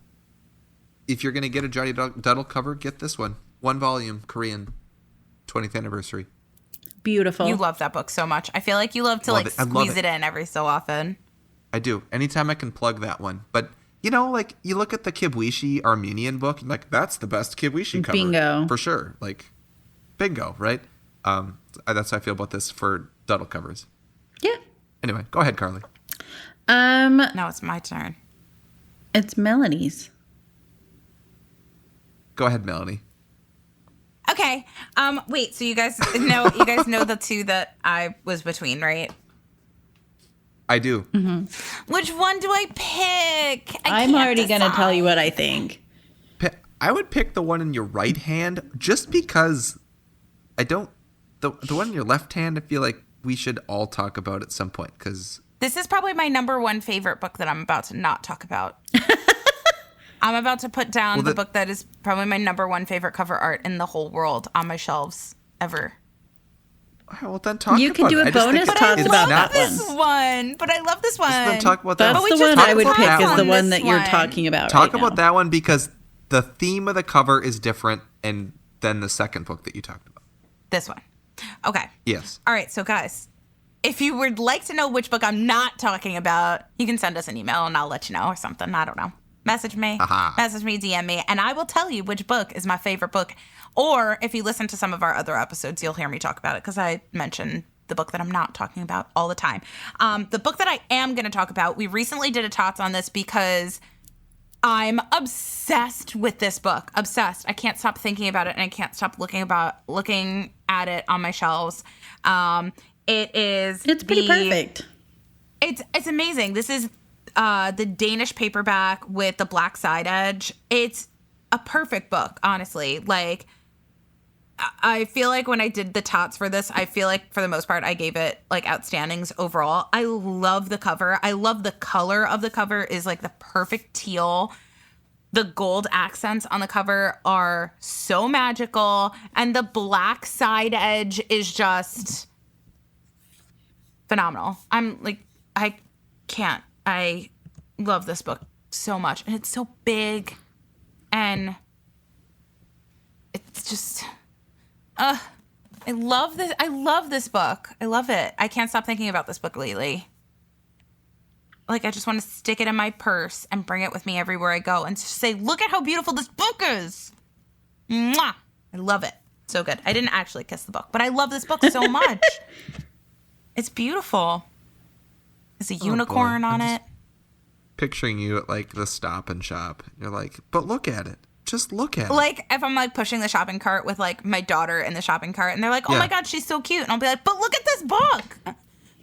if you're gonna get a Johnny Duddle cover, get this one. 1-volume Korean 20th anniversary. Beautiful. You love that book so much. I feel like you love to squeeze it in every so often. I do. Anytime I can plug that one, but. Like you look at the Kibwishi Armenian book, like that's the best Kibwishi cover. Bingo. For sure. Like, bingo, right? That's how I feel about this for Duddle covers. Yeah. Anyway, go ahead, Carly. No, it's my turn. It's Melanie's. Go ahead, Melanie. Okay. Wait, so you guys know the two that I was between, right? I do. Mm-hmm. Which one do I pick? I'm already going to tell you what I think. I would pick the one in your right hand just because I don't... The one in your left hand, I feel like we should all talk about at some point because... This is probably my number one favorite book that I'm about to not talk about. I'm about to put down the book that is probably my number one favorite cover art in the whole world on my shelves ever. Well, then talk about it. You can do a bonus talk about that one. But I love this one. Then talk about that. That's the one I would pick is the one that you're talking about. Talk about that one because the theme of the cover is different and than the second book that you talked about. This one. Okay. Yes. All right. So guys, if you would like to know which book I'm not talking about, you can send us an email and I'll let you know or something. I don't know. Message me, DM me, and I will tell you which book is my favorite book. Or if you listen to some of our other episodes, you'll hear me talk about it because I mention the book that I'm not talking about all the time. The book that I am going to talk about, we recently did a tots on this because I'm obsessed with this book. Obsessed. I can't stop thinking about it, and I can't stop looking at it on my shelves. It's pretty perfect. It's amazing. This is the Danish paperback with the black side edge. It's a perfect book, honestly. Like, I feel like when I did the tots for this, I feel like for the most part, I gave it like outstandings overall. I love the cover. I love the color of the cover is like the perfect teal. The gold accents on the cover are so magical. And the black side edge is just phenomenal. I'm like, I can't. I love this book so much. And it's so big. And it's just... I love this. I love this book. I love it. I can't stop thinking about this book lately. Like, I just want to stick it in my purse and bring it with me everywhere I go and just say, look at how beautiful this book is. Mwah! I love it. So good. I didn't actually kiss the book, but I love this book so much. It's beautiful. There's a unicorn on it. Picturing you at like the Stop and Shop. You're like, but look at it. Just look at it. Like, if I'm, like, pushing the shopping cart with, like, my daughter in the shopping cart, and they're like, oh, my God, she's so cute. And I'll be like, but look at this book.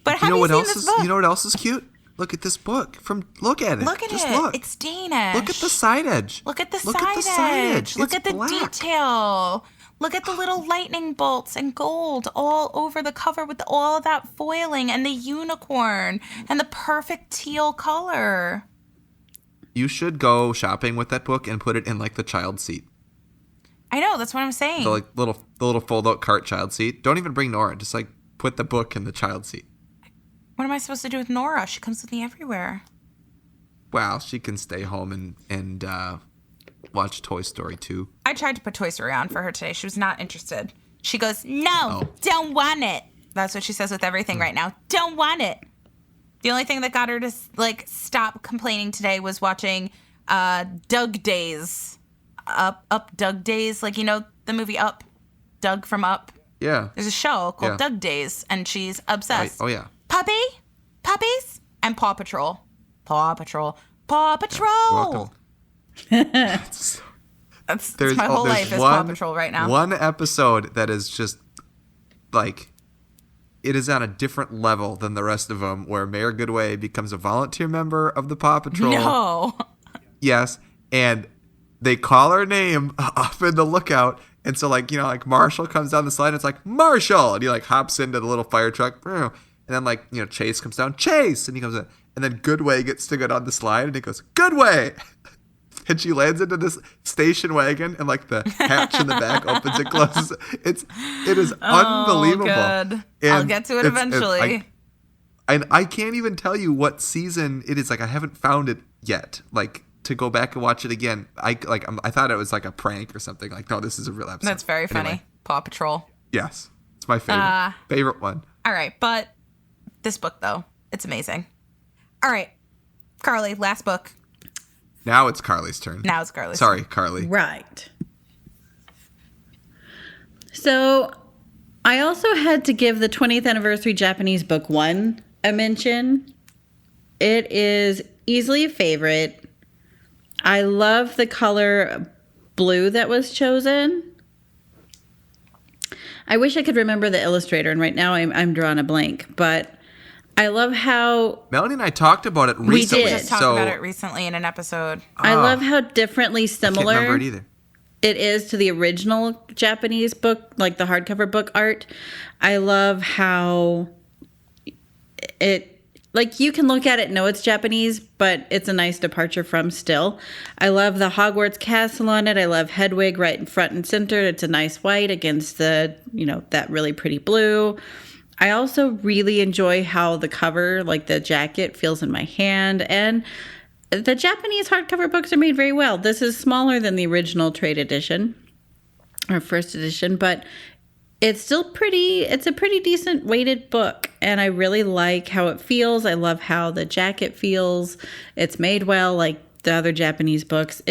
But have you seen this book? You know what else is cute? Look at this book. Look at it. Look at Just it. Look. It's Danish. Look at the side edge. Look at the side edge. Look at the detail. Look at the little lightning bolts and gold all over the cover with all of that foiling and the unicorn and the perfect teal color. You should go shopping with that book and put it in like the child seat. I know, that's what I'm saying. The little fold out cart child seat. Don't even bring Nora. Just like put the book in the child seat. What am I supposed to do with Nora? She comes with me everywhere. Well, she can stay home and watch Toy Story 2. I tried to put Toy Story on for her today. She was not interested. She goes, no, don't want it. That's what she says with everything right now. Don't want it. The only thing that got her to, like, stop complaining today was watching Doug Days. Up Doug Days. Like, you know the movie Up? Doug from Up? Yeah. There's a show called Doug Days, and she's obsessed. Oh, yeah. Puppies, and Paw Patrol. Paw Patrol. Welcome. That's my whole life is Paw Patrol right now. One episode that is just, like... It is on a different level than the rest of them, where Mayor Goodway becomes a volunteer member of the Paw Patrol. No. Yes, and they call her name up in the lookout, and so like, you know, like Marshall comes down the slide, and it's like Marshall, and he like hops into the little fire truck, and then like, you know, Chase comes down, Chase, and he comes in, and then Goodway gets to go down the slide, and he goes Goodway. And she lands into this station wagon, and like the hatch in the back opens and closes. It is unbelievable. Good. I'll get to it eventually. I can't even tell you what season it is. Like, I haven't found it yet. Like, to go back and watch it again. I thought it was like a prank or something. Like, no, this is a real episode. That's very funny. Anyway. Paw Patrol. Yes, it's my favorite one. All right, but this book though, it's amazing. All right, Carly, last book. Now it's Carly's turn. Sorry, Carly. Right. So I also had to give the 20th anniversary Japanese book 1 a mention. It is easily a favorite. I love the color blue that was chosen. I wish I could remember the illustrator, and right now I'm drawing a blank, but I love how... Melanie and I talked about it recently. We just talked about it recently in an episode. I love how differently similar I can't remember it either. It is to the original Japanese book, like the hardcover book art. I love how it... Like, you can look at it and know it's Japanese, but it's a nice departure from still. I love the Hogwarts castle on it. I love Hedwig right in front and center. It's a nice white against the, you know, that really pretty blue. I also really enjoy how the cover, like the jacket, feels in my hand. And the Japanese hardcover books are made very well. This is smaller than the original trade edition, or first edition, but it's still it's a pretty decent weighted book. And I really like how it feels. I love how the jacket feels. It's made well, like the other Japanese books.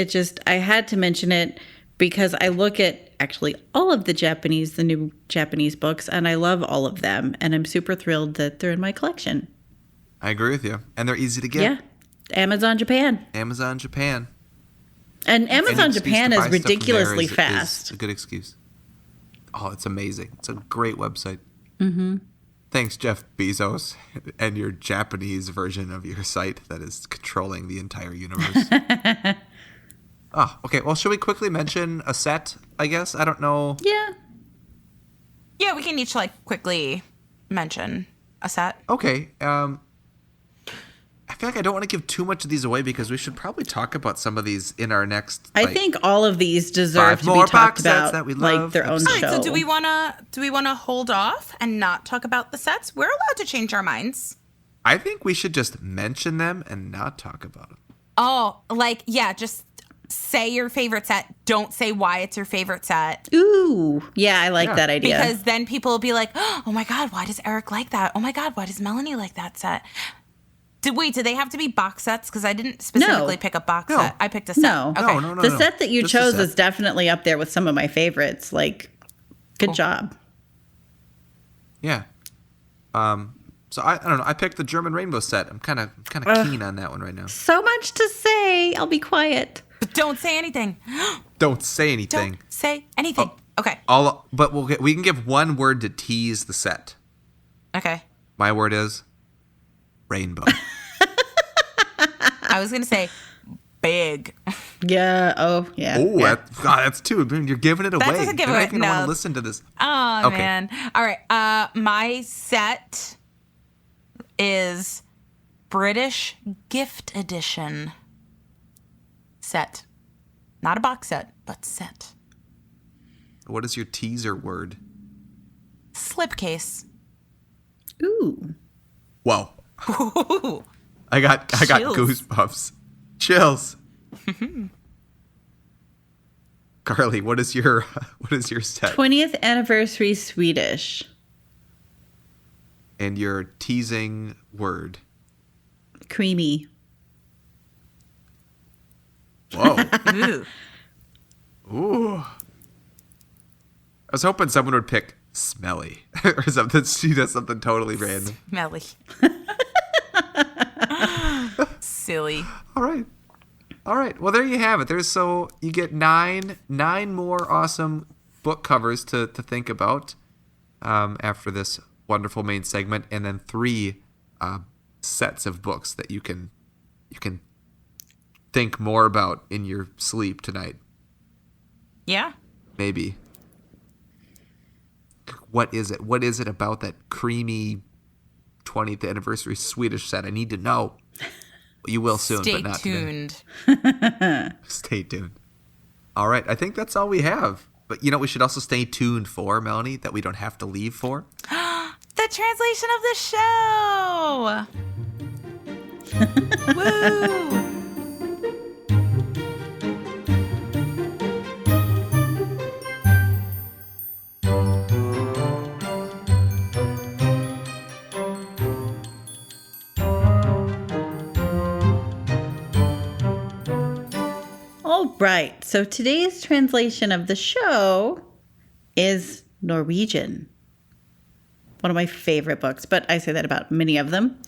I had to mention it because I look at actually all of the new Japanese books, and I love all of them, and I'm super thrilled that they're in my collection. I agree with you. And they're easy to get. Yeah. Amazon Japan. And Amazon Japan is ridiculously fast. Is a good excuse. Oh, it's amazing. It's a great website. Mm-hmm. Thanks, Jeff Bezos, and your Japanese version of your site that is controlling the entire universe. Oh, okay. Well, should we quickly mention a set, I guess? I don't know. Yeah. Yeah, we can each quickly mention a set. Okay. I feel like I don't want to give too much of these away because we should probably talk about some of these in our next. I think all of these deserve to be more talked box sets about that we like love. their own Absolutely. show. All right, so do we wanna hold off and not talk about the sets? We're allowed to change our minds. I think we should just mention them and not talk about them. Oh, just say your favorite set. Don't say why it's your favorite set. Ooh, yeah, I like that idea. Because then people will be like, oh my God, why does Erik like that? Oh my God, why does Melanie like that set? Do they have to be box sets? Because I didn't specifically pick a box set. I picked a set. No. Okay. No. The set that you Just a chose set. is definitely up there with some of my favorites. Like, good job. Yeah. So I don't know. I picked the German Rainbow set. I'm kind of keen on that one right now. So much to say. I'll be quiet. But don't say anything. Don't say anything. Don't say anything. Okay. But we can give one word to tease the set. Okay. My word is rainbow. I was going to say big. Yeah. Oh, yeah. Oh, yeah. that's two. You're giving it away. doesn't give They're away- not gonna no. want to listen to this. Oh, Okay. man. All right. My set is British Gift Edition set. Not a box set, but set. What is your teaser word? Slipcase. Ooh. Whoa. Ooh. I got Chills. goosebumps. Chills. Carly, what is your set 20th anniversary Swedish. and your teasing word? Creamy. Whoa. Ooh. Ooh. I was hoping someone would pick smelly or something. She does something totally random. Melly. Silly. All right. Well, there you have it. You get nine more awesome book covers to think about after this wonderful main segment, and then 3 sets of books that you can think more about in your sleep tonight. Yeah. Maybe. What is it? What is it about that creamy 20th anniversary Swedish set? I need to know. You will soon, Stay but not today. tuned. Stay tuned. All right. I think that's all we have. But, we should also stay tuned for, Melanie, that we don't have to leave for. The translation of the show. Woo! All right. So today's translation of the show is Norwegian. One of my favorite books, but I say that about many of them.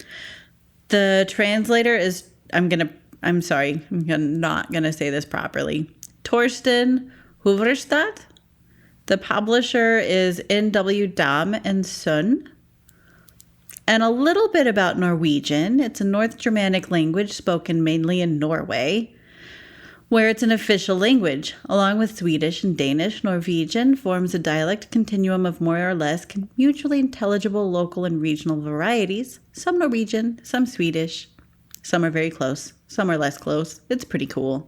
The translator is, I'm not going to say this properly. Torsten Hoverstad. The publisher is N.W. Dam and Son. And a little bit about Norwegian. It's a North Germanic language spoken mainly in Norway, where it's an official language. Along with Swedish and Danish, Norwegian forms a dialect continuum of more or less mutually intelligible local and regional varieties. Some Norwegian, some Swedish. Some are very close, some are less close. It's pretty cool.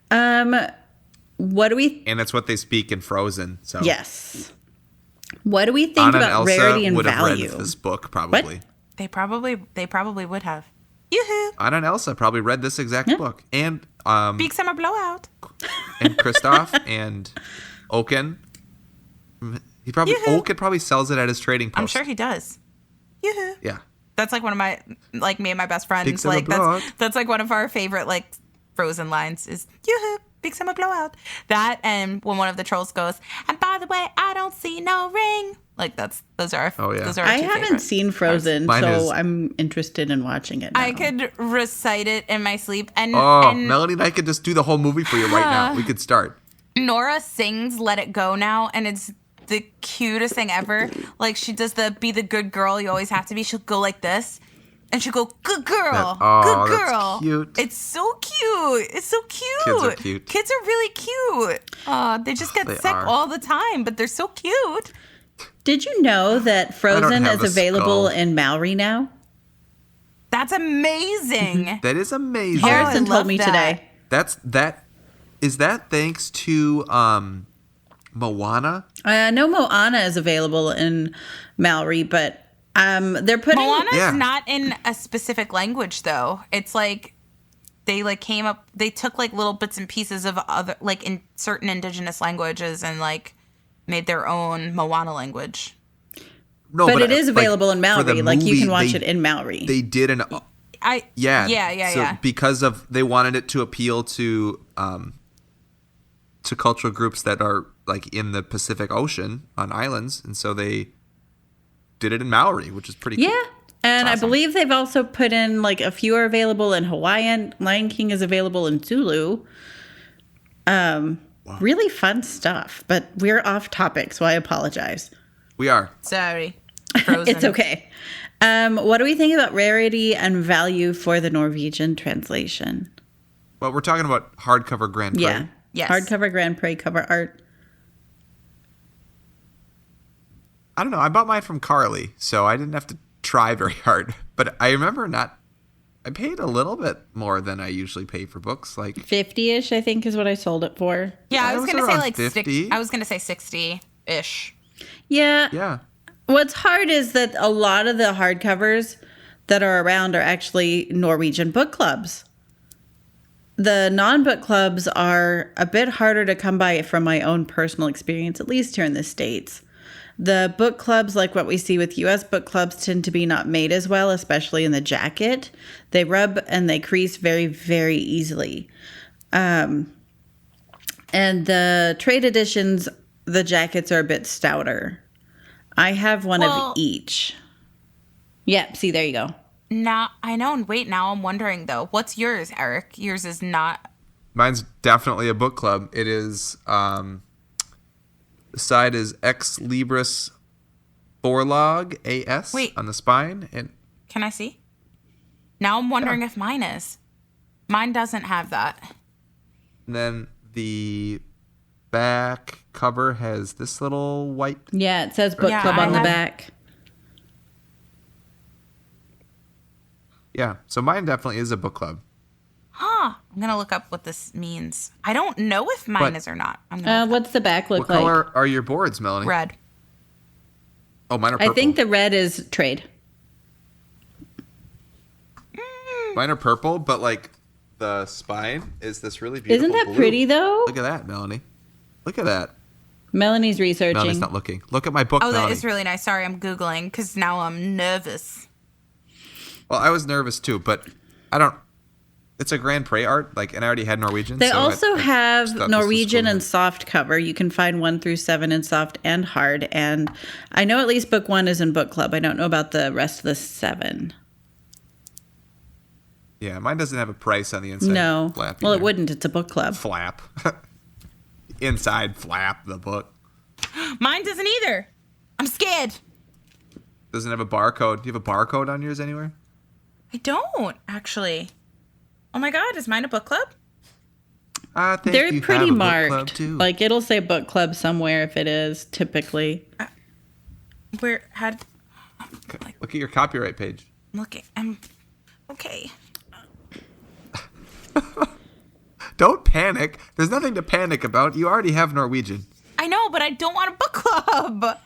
What do we... And it's what they speak in Frozen. So Yes. What do we think Anna and about Elsa rarity and would have value? read this book, probably. What? They probably would have. Yoo-hoo! Anna and Elsa probably read this exact book. And Big summer blowout. and Kristoff and Oaken. Oaken probably sells it at his trading post. I'm sure he does. Yoo-hoo! Yeah. That's like one of my, me and my best friends. Big summer Like blowout. that's like one of our favorite Frozen lines is yoo-hoo, big summer blowout. That and when one of the trolls goes, and by the way, I don't see no ring. Those are Oh, yeah. those are our I two haven't favorites. seen Frozen, Mine so is- I'm interested in watching it now. I could recite it in my sleep, and Melanie and I could just do the whole movie for you right now. We could start. Nora sings "Let It Go" now, and it's the cutest thing ever. Like, she does the be the good girl you always have to be. She'll go like this. And she'll go, good girl, good girl. That's cute. It's so cute. It's so cute. Kids are cute. Kids are really cute. They just get sick all the time, but they're so cute. Did you know that Frozen have is a available skull. in Maori now? That's amazing. That is amazing. Harrison I told love me that. today. Is that thanks to Moana? No, Moana is available in Maori, but they're putting Moana's Yeah. not in a specific language, though. It's like they like came up. They took like little bits and pieces of other like in certain indigenous languages and like made their own Moana language. No, but it is like, available in for the Maori. Like you movie, can watch it in Maori. They did an Yeah. So because of they wanted it to appeal to cultural groups that are like in the Pacific Ocean on islands, and so they did it in Maori, which is pretty Yeah. cool. And Awesome. I believe they've also put in like a few are available in Hawaiian. Lion King is available in Zulu. Really fun stuff. But we're off topic, so I apologize. We are. Sorry. Frozen. It's okay. What do we think about rarity and value for the Norwegian translation? Well, we're talking about hardcover Grand Prix. Yeah. Yes. Hardcover Grand Prix cover art. I don't know. I bought mine from Carly, so I didn't have to try very hard. But I remember I paid a little bit more than I usually pay for books. Like 50-ish, I think, is what I sold it for. Yeah, I It was was gonna say around like 50. I was gonna say 60-ish. Yeah. yeah. What's hard is that a lot of the hardcovers that are around are actually Norwegian book clubs. The non-book clubs are a bit harder to come by from my own personal experience, at least here in the States. The book clubs, like what we see with U.S. book clubs, tend to be not made as well, especially in the jacket. They rub and they crease very, very easily. And the trade editions, the jackets are a bit stouter. I have one Well- of each. Yeah, see, there you go. Now I know. And wait, now I'm wondering though, what's yours, Eric? Yours is not. Mine's definitely a book club. It is the side is Ex Libris Forlag AS Wait. on the spine, and Can I see? Now I'm wondering if mine is. Mine doesn't have that. then the back cover has this little white. Yeah, it says book Yeah, club I on the have- back. Yeah, so mine definitely is a book club. Huh. I'm gonna look up what this means. I don't know if mine But- is or not. I'm gonna What's the back look What like? color are your boards, Melanie? red. Oh, mine are I purple. think the red is trade. Mine are purple, but like the spine is this really beautiful. Isn't that blue. pretty though? Look at that, Melanie. Look at that. Melanie's researching. Melanie's not looking. Look at my book, Oh, that Melanie. is really nice. Sorry, I'm Googling because now I'm nervous. Well, I was nervous too, but I don't. It's a Grand Prix art, like, and I already had Norwegian. They so also I have just thought this was Norwegian cool. and soft cover. You can find 1 through 7 in soft and hard. And I know at least book 1 is in book club. I don't know about the rest of the 7. Yeah, mine doesn't have a price on the inside. No. Flap Well, it either. wouldn't. It's a book club. Flap. Inside flap the book. Mine doesn't either. I'm scared. Doesn't have a barcode. Do you have a barcode on yours anywhere? I don't actually. Oh my god, is mine a book club? I think They're you pretty have a book club marked. too. Like it'll say book club somewhere if it is, typically. Where had Look at your copyright page. I'm looking. I'm okay. Don't panic. There's nothing to panic about. You already have Norwegian. I know, but I don't want a book club.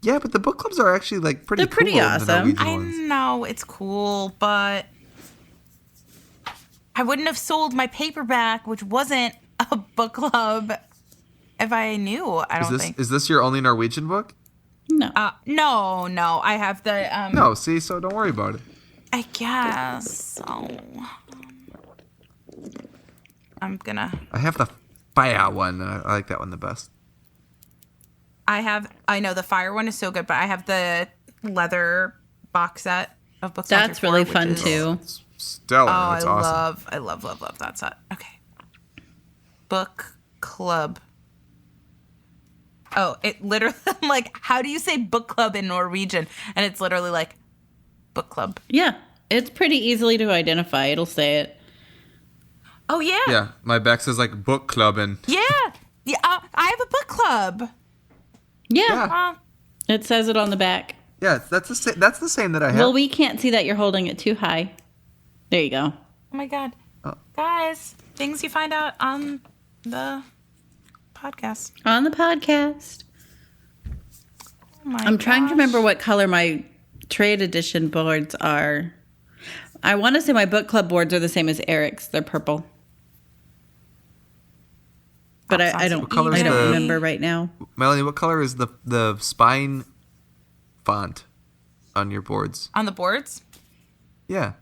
Yeah, but the book clubs are actually like pretty They're pretty cool, the awesome. Norwegian I ones. know it's cool, but I wouldn't have sold my paperback, which wasn't a book club, if I knew. I don't think. Is this your only Norwegian book? No. No. I have the No, see, so don't worry about it. I guess. So I'm gonna. I have the fire one. And I like that one the best. I know the fire one is so good, but I have the leather box set of books. 1 That's through 4, really which fun is- too. It's stellar. Oh, it's I awesome. love that set. Okay. Book club. Oh, it literally, I'm like, how do you say book club in Norwegian? And it's literally like, book club. Yeah, it's pretty easily to identify. It'll say it. Oh, yeah. Yeah, my back says like book club and Yeah. Yeah. I have a book club. Yeah, Yeah. it says it on the back. yeah, that's the same that I have. Well, we can't see that you're holding it too high. There you go. Oh, my God. Oh. Guys, things you find out on the podcast. On the podcast. Oh, my I'm trying to gosh. remember what color my trade edition boards are. I want to say my book club boards are the same as Eric's. They're purple. But I don't, What color I is don't the- remember right now. Melanie, what color is the spine font on your boards? On the boards? Yeah.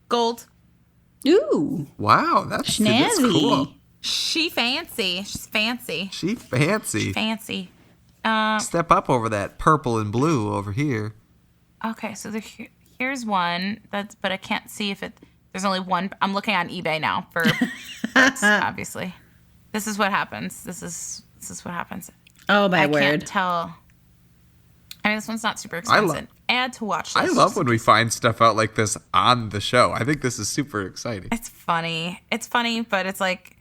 Gold. Ooh, Wow, that's snazzy. cool. She fancy. She's fancy. She fancy. Fancy. Step up over that purple and blue over here. Okay, so here's one. But I can't see if it. There's only one. I'm looking on eBay now for books, obviously. This is what happens. This is what happens. Oh, my I word. can't tell. I mean, this one's not super I expensive. love- Add to watch list. I love when we find stuff out like this on the show. I think this is super exciting. It's funny. It's funny, but it's like,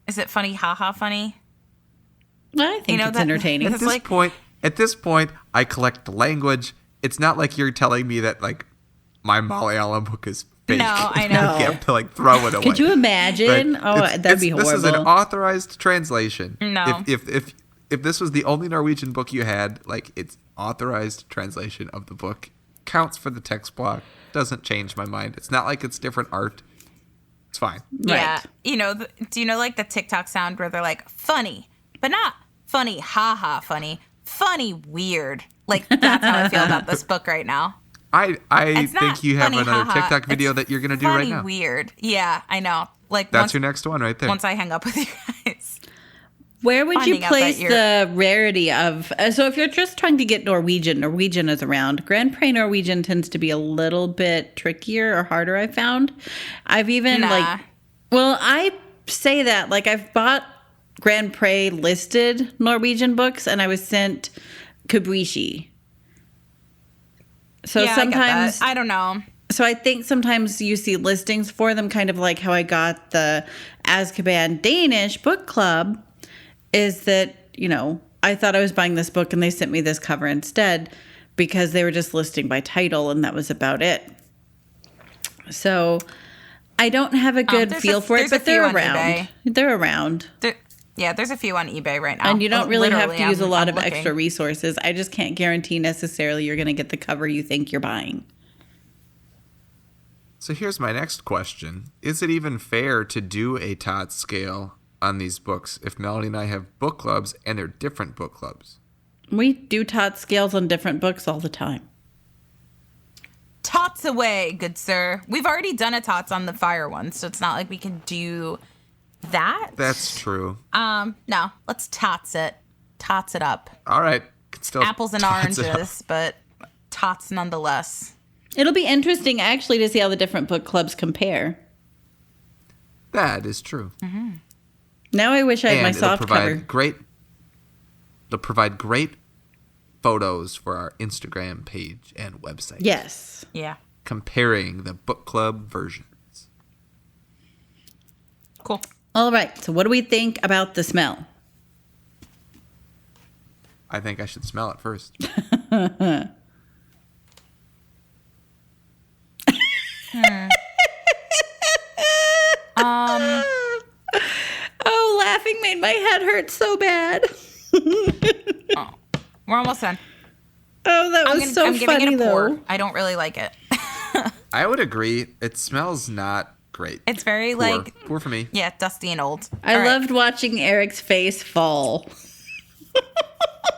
is it funny? Haha, funny. I think it's entertaining. It's like- At this point, I collect language. It's not like you're telling me that like my Malayalam book is fake. No, I know. You have to like throw it away. Could you imagine? Right? Oh, that'd be horrible. This is an authorized translation. No. If this was the only Norwegian book you had, like it's authorized translation of the book, counts for the text block. Doesn't change my mind. It's not like it's different art. It's fine. Yeah. Right. You know, do you know like the TikTok sound where they're like, funny, but not funny, haha, funny, weird. Like, that's how I feel about this book right now. I It's think not you have funny, another haha. TikTok video It's that you're going to do right funny, now. weird. Yeah, I know. Like, That's your next one right there. once I hang up with you guys. Where would you finding out that place you're- the rarity of? So if you're just trying to get Norwegian is around. Grand Prix Norwegian tends to be a little bit trickier or harder. I found. I've even Nah. I say that I've bought Grand Prix listed Norwegian books, and I was sent Kubrishi. So Yeah, I get sometimes that. I don't know. So I think sometimes you see listings for them, kind of like how I got the Azkaban Danish book club, is that, I thought I was buying this book and they sent me this cover instead because they were just listing by title and that was about it. So I don't have a good feel for it, there's a but they're few on around. eBay. They're around. There's a few on eBay right now. And you don't really have to use a lot I'm of looking. extra resources. I just can't guarantee necessarily you're going to get the cover you think you're buying. So here's my next question. Is it even fair to do a tot scale on these books if Melanie and I have book clubs and they're different book clubs? We do tot scales on different books all the time. Tots away, good sir. We've already done a tots on the fire one, so it's not like we can do that. That's true. No, let's tots it. Tots it up. All right. Can still Apples and tots it up. oranges, but tots nonetheless. It'll be interesting, actually, to see how the different book clubs compare. That is true. Now I wish I had my it'll soft cover. It'll provide great photos for our Instagram page and website. Yes. Yeah. Comparing the book club versions. Cool. All right. So what do we think about the smell? I think I should smell it first. Oh, laughing made my head hurt so bad. We're almost done. Oh, that was so I'm giving funny, it a though. pour. I don't really like it. I would agree. It smells not great. It's very Poor. Poor for me. yeah, dusty and old. I All right. loved watching Eric's face fall.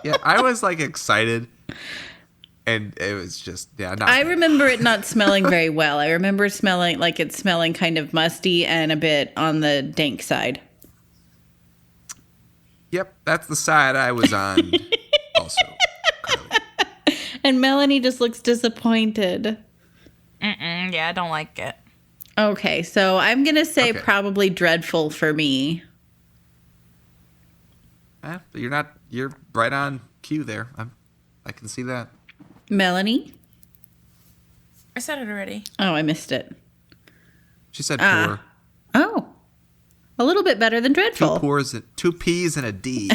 Yeah, I was excited. And it was just, not I great. remember it not smelling very well. I remember smelling like it's smelling kind of musty and a bit on the dank side. Yep, that's the side I was on also. Carly. And Melanie just looks disappointed. Yeah, I don't like it. Okay, so I'm going to say Okay. probably dreadful for me. You're right on cue there. I can see that. Melanie? I said it already. Oh, I missed it. She said poor. Oh. A little bit better than dreadful. Two P's and a D.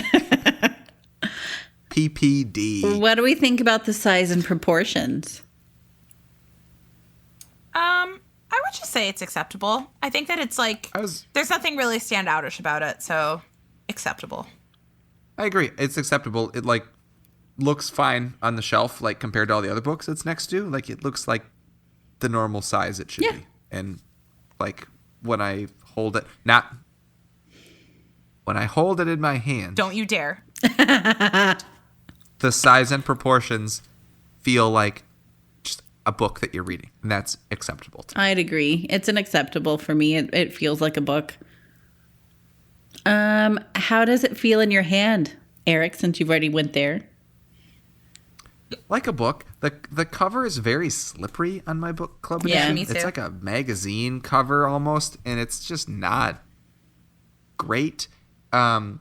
PPD. What do we think about the size and proportions? I would just say it's acceptable. I think that it's like there's nothing really standoutish about it, so acceptable. I agree. It's acceptable. It like looks fine on the shelf, like compared to all the other books it's next to. Like it looks like the normal size it should be. And like when I hold it, when I hold it in my hand. Don't you dare. The size and proportions feel like just a book that you're reading, and that's acceptable to me. I'd agree. It's an acceptable for me. It feels like a book. How does it feel in your hand, Eric, since you've already went there? Like a book. The cover is very slippery on my book club Yeah, edition. me too. It's like a magazine cover almost, and it's just not great. The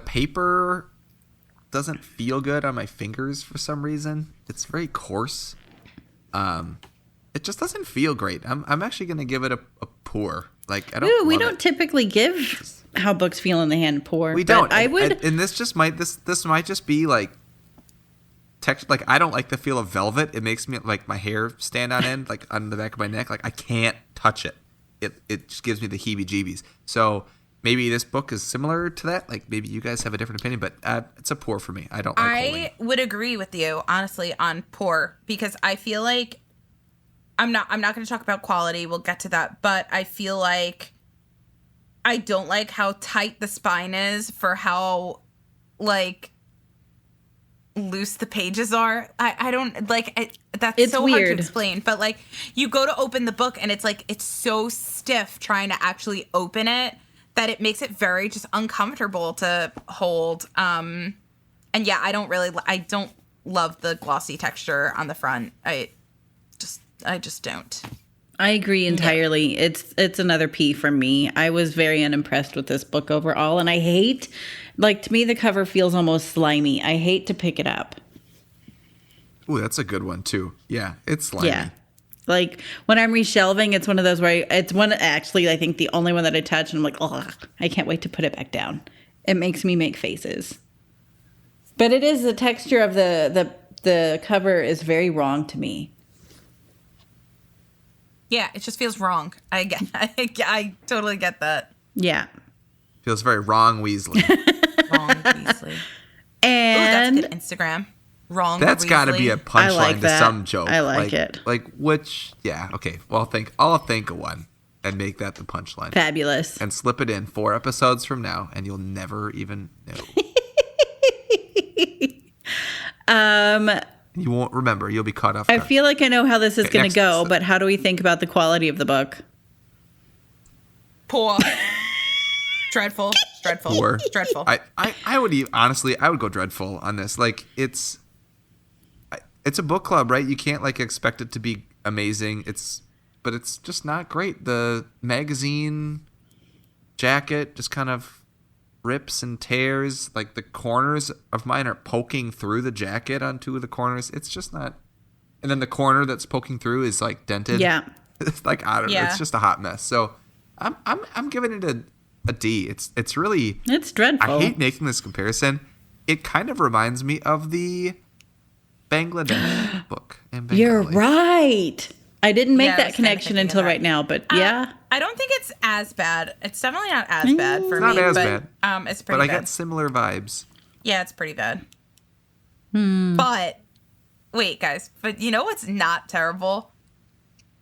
paper doesn't feel good on my fingers for some reason. It's very coarse. It just doesn't feel great. I'm actually going to give it a poor. Like I don't. Ooh, we love don't it. typically give how books feel in the hand poor. We but don't. I would. And this might just be like text. Like I don't like the feel of velvet. It makes me like my hair stand on end, like on the back of my neck. Like I can't touch it. It just gives me the heebie-jeebies. So maybe this book is similar to that. Like maybe you guys have a different opinion, but it's a poor for me. I don't like holding it. I would agree with you, honestly, on poor, because I feel like I'm not going to talk about quality. We'll get to that, but I feel like I don't like how tight the spine is for how like loose the pages are. I don't like it. That's It's so hard weird. to explain, but like you go to open the book and it's like it's so stiff trying to actually open it that it makes it very just uncomfortable to hold. And yeah, I don't love the glossy texture on the front. I just don't. I agree entirely. It's another P from me. I was very unimpressed with this book overall, and I hate, like, to me the cover feels almost slimy. I hate to pick it up. Ooh, that's a good one too. Yeah, it's slimy. Yeah. Like when I'm reshelving, it's one of those where it's one, actually, I think the only one that I touch and I'm like, oh, I can't wait to put it back down. It makes me make faces. But it is the texture of the cover is very wrong to me. Yeah, it just feels wrong. I totally get that. Yeah. Feels very wrong Weasley. Wrong, Weasley. And Ooh, that's a good Instagram. Wrong. That's got to Weasley. be a I punchline like to that. some joke. I like it. Like which? Yeah. Okay. Well, I'll think of one and make that the punchline fabulous. and slip it in 4 episodes from now, and you'll never even know. You won't remember. You'll be caught off I guard. feel like I know how this is Okay, going next to go, episode. but how do we think about the quality of the book? Poor. Dreadful. Poor. Dreadful. I would honestly, I would go dreadful on this. Like it's a book club, right? You can't like expect it to be amazing. But it's just not great. The magazine jacket just kind of rips and tears. Like the corners of mine are poking through the jacket on 2 of the corners. It's just not. And then the corner that's poking through is like dented. Yeah. It's like I don't know. Yeah. It's just a hot mess. So I'm giving it a D. It's really. It's dreadful. I hate making this comparison. It kind of reminds me of the Bangladesh book. In You're Bengali. right. I didn't make Yeah, I that was kinda connection thinking of until that. right now, but yeah. I don't think it's as bad. It's definitely not as bad for Not me. as but, bad. It's pretty But I bad. get similar vibes. Yeah, it's pretty bad. But wait, guys. But you know what's not terrible?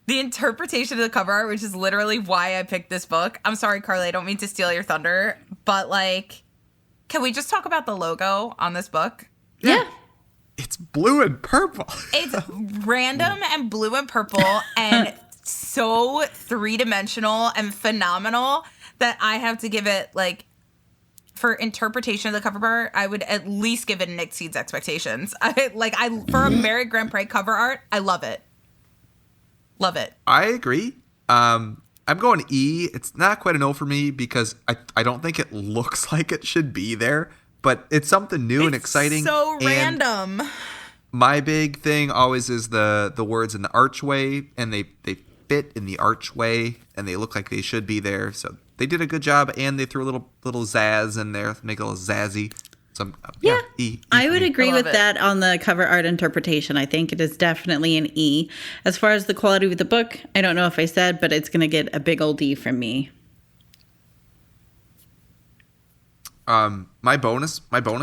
The interpretation of the cover art, which is literally why I picked this book. I'm sorry, Carly. I don't mean to steal your thunder, but like, can we just talk about the logo on this book? Yeah. It's blue and purple. It's random and blue and purple and so 3-dimensional and phenomenal that I have to give it, like, for interpretation of the cover art, I would at least give it an exceeds expectations. For a Mary Grand Prix cover art, I love it. Love it. I agree. I'm going E. It's not quite an O for me because I don't think it looks like it should be there, but it's something new and exciting. So and random. My big thing always is the words in the archway, and they fit in the archway, and they look like they should be there. So they did a good job, and they threw a little zazz in there, make it a little zazzy. So E I would for me. agree with it. that on the cover art interpretation. I think it is definitely an E. As far as the quality of the book, I don't know if I said, but it's going to get a big old D from me. My bonus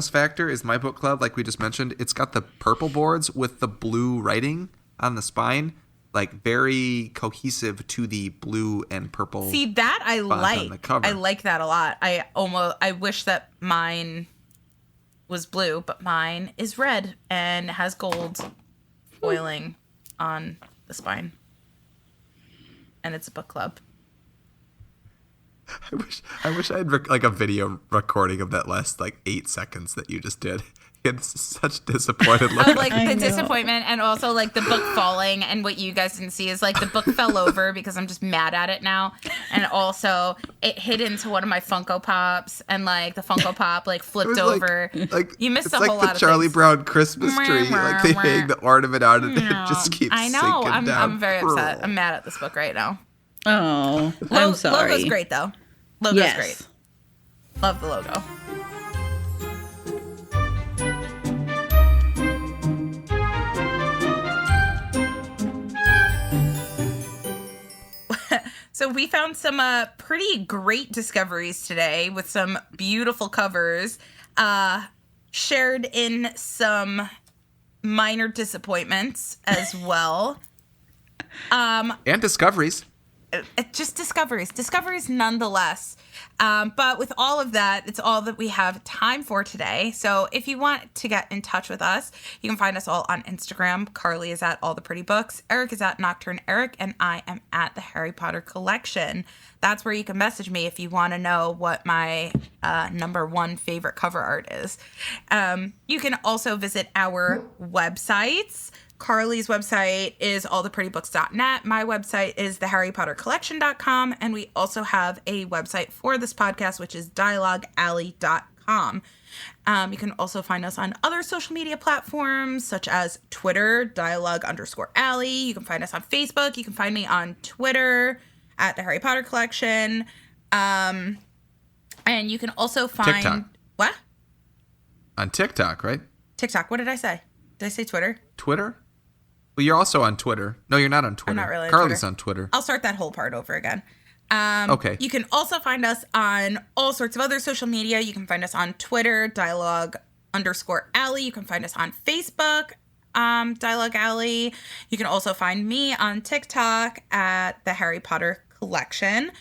factor is my book club, like we just mentioned. It's got the purple boards with the blue writing on the spine, like very cohesive to the blue and purple. See, that I like. On the cover. I like that a lot. I wish that mine was blue, but mine is red and has gold foiling on the spine. And it's a book club. I wish I had like a video recording of that last 8 seconds that you just did. It's such disappointed look. Of the disappointment, and also the book falling, and what you guys didn't see is the book fell over because I'm just mad at it now, and also it hit into one of my Funko Pops, and the Funko Pop flipped over. You missed a whole lot of the Charlie things. Brown Christmas tree. They hang the ornament out and it just keeps I know. sinking down. I'm very upset. I'm mad at this book right now. Oh, I'm sorry. Logo's great though. Logo's Yes. great. Love the logo. So we found some pretty great discoveries today with some beautiful covers, shared in some minor disappointments as well. And discoveries. Just discoveries nonetheless. But with all of that, it's all that we have time for today. So if you want to get in touch with us, you can find us all on Instagram. Carly is at All the Pretty Books. Erik is at Nocturne Erik, and I am at the Harry Potter Collection. That's where you can message me if you want to know what my number one favorite cover art is. You can also visit our websites. Carly's website is alltheprettybooks.net. My website is theharrypottercollection.com. And we also have a website for this podcast, which is dialoguealley.com. You can also find us on other social media platforms, such as Twitter, dialogue_alley. You can find us on Facebook. You can find me on Twitter at the Harry Potter Collection. And you can also find... TikTok. What? On TikTok, right? TikTok. What did I say? Did I say Twitter? Twitter? Well, you're also on Twitter. No, you're not on Twitter. I'm not really on Carly's Twitter. on Twitter. I'll start that whole part over again. Okay. You can also find us on all sorts of other social media. You can find us on Twitter, dialogue_alley. You can find us on Facebook, Dialogue Alley. You can also find me on TikTok at the Harry Potter Collection.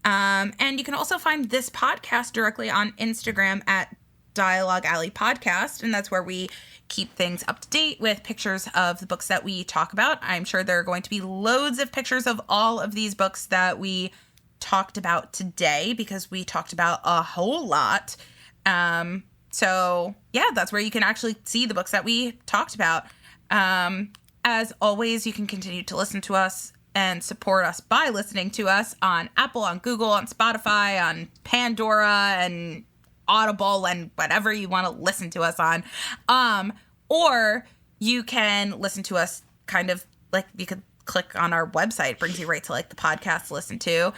And you can also find this podcast directly on Instagram at Dialoguealleypodcast. And that's where we keep things up to date with pictures of the books that we talk about. I'm sure there are going to be loads of pictures of all of these books that we talked about today, because we talked about a whole lot. So yeah, that's where you can actually see the books that we talked about. As always, you can continue to listen to us and support us by listening to us on Apple, on Google, on Spotify, on Pandora, and Audible, and whatever you want to listen to us on. Or you can listen to us kind of you could click on our website. It brings you right to the podcast to listen to.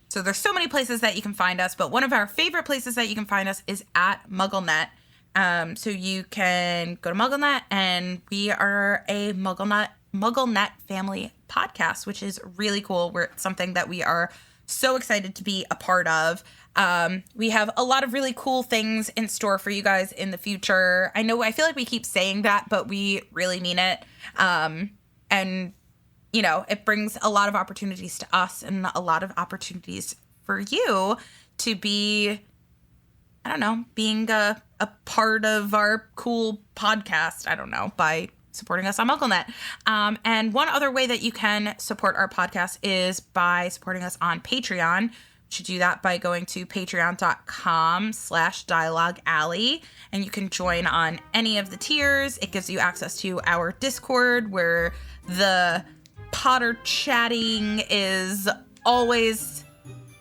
So there's so many places that you can find us, but one of our favorite places that you can find us is at MuggleNet. So you can go to MuggleNet, and we are a MuggleNet family podcast, which is really cool. We're something that we are so excited to be a part of. We have a lot of really cool things in store for you guys in the future. I feel like we keep saying that, but we really mean it. And, it brings a lot of opportunities to us and a lot of opportunities for you to be, being a part of our cool podcast, by supporting us on MuggleNet. And one other way that you can support our podcast is by supporting us on Patreon. You should do that by going to patreon.com/dialoguealley, and you can join on any of the tiers. It gives you access to our Discord, where the Potter chatting is always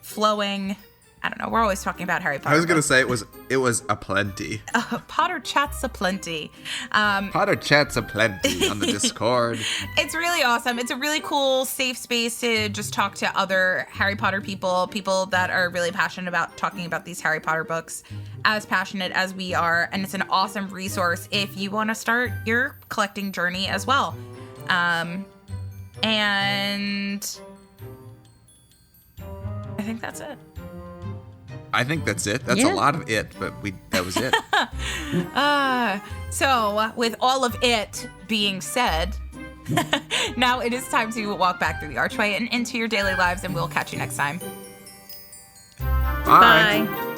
flowing. I don't know. We're always talking about Harry Potter. I was going to say it was aplenty. Potter chats aplenty. Potter chats aplenty on the Discord. It's really awesome. It's a really cool, safe space to just talk to other Harry Potter people that are really passionate about talking about these Harry Potter books, as passionate as we are. And it's an awesome resource if you want to start your collecting journey as well. And I think that's it. I think that's it. That's a lot of it, but that was it. So with all of it being said, now it is time to walk back through the archway and into your daily lives, and we'll catch you next time. Bye. Bye.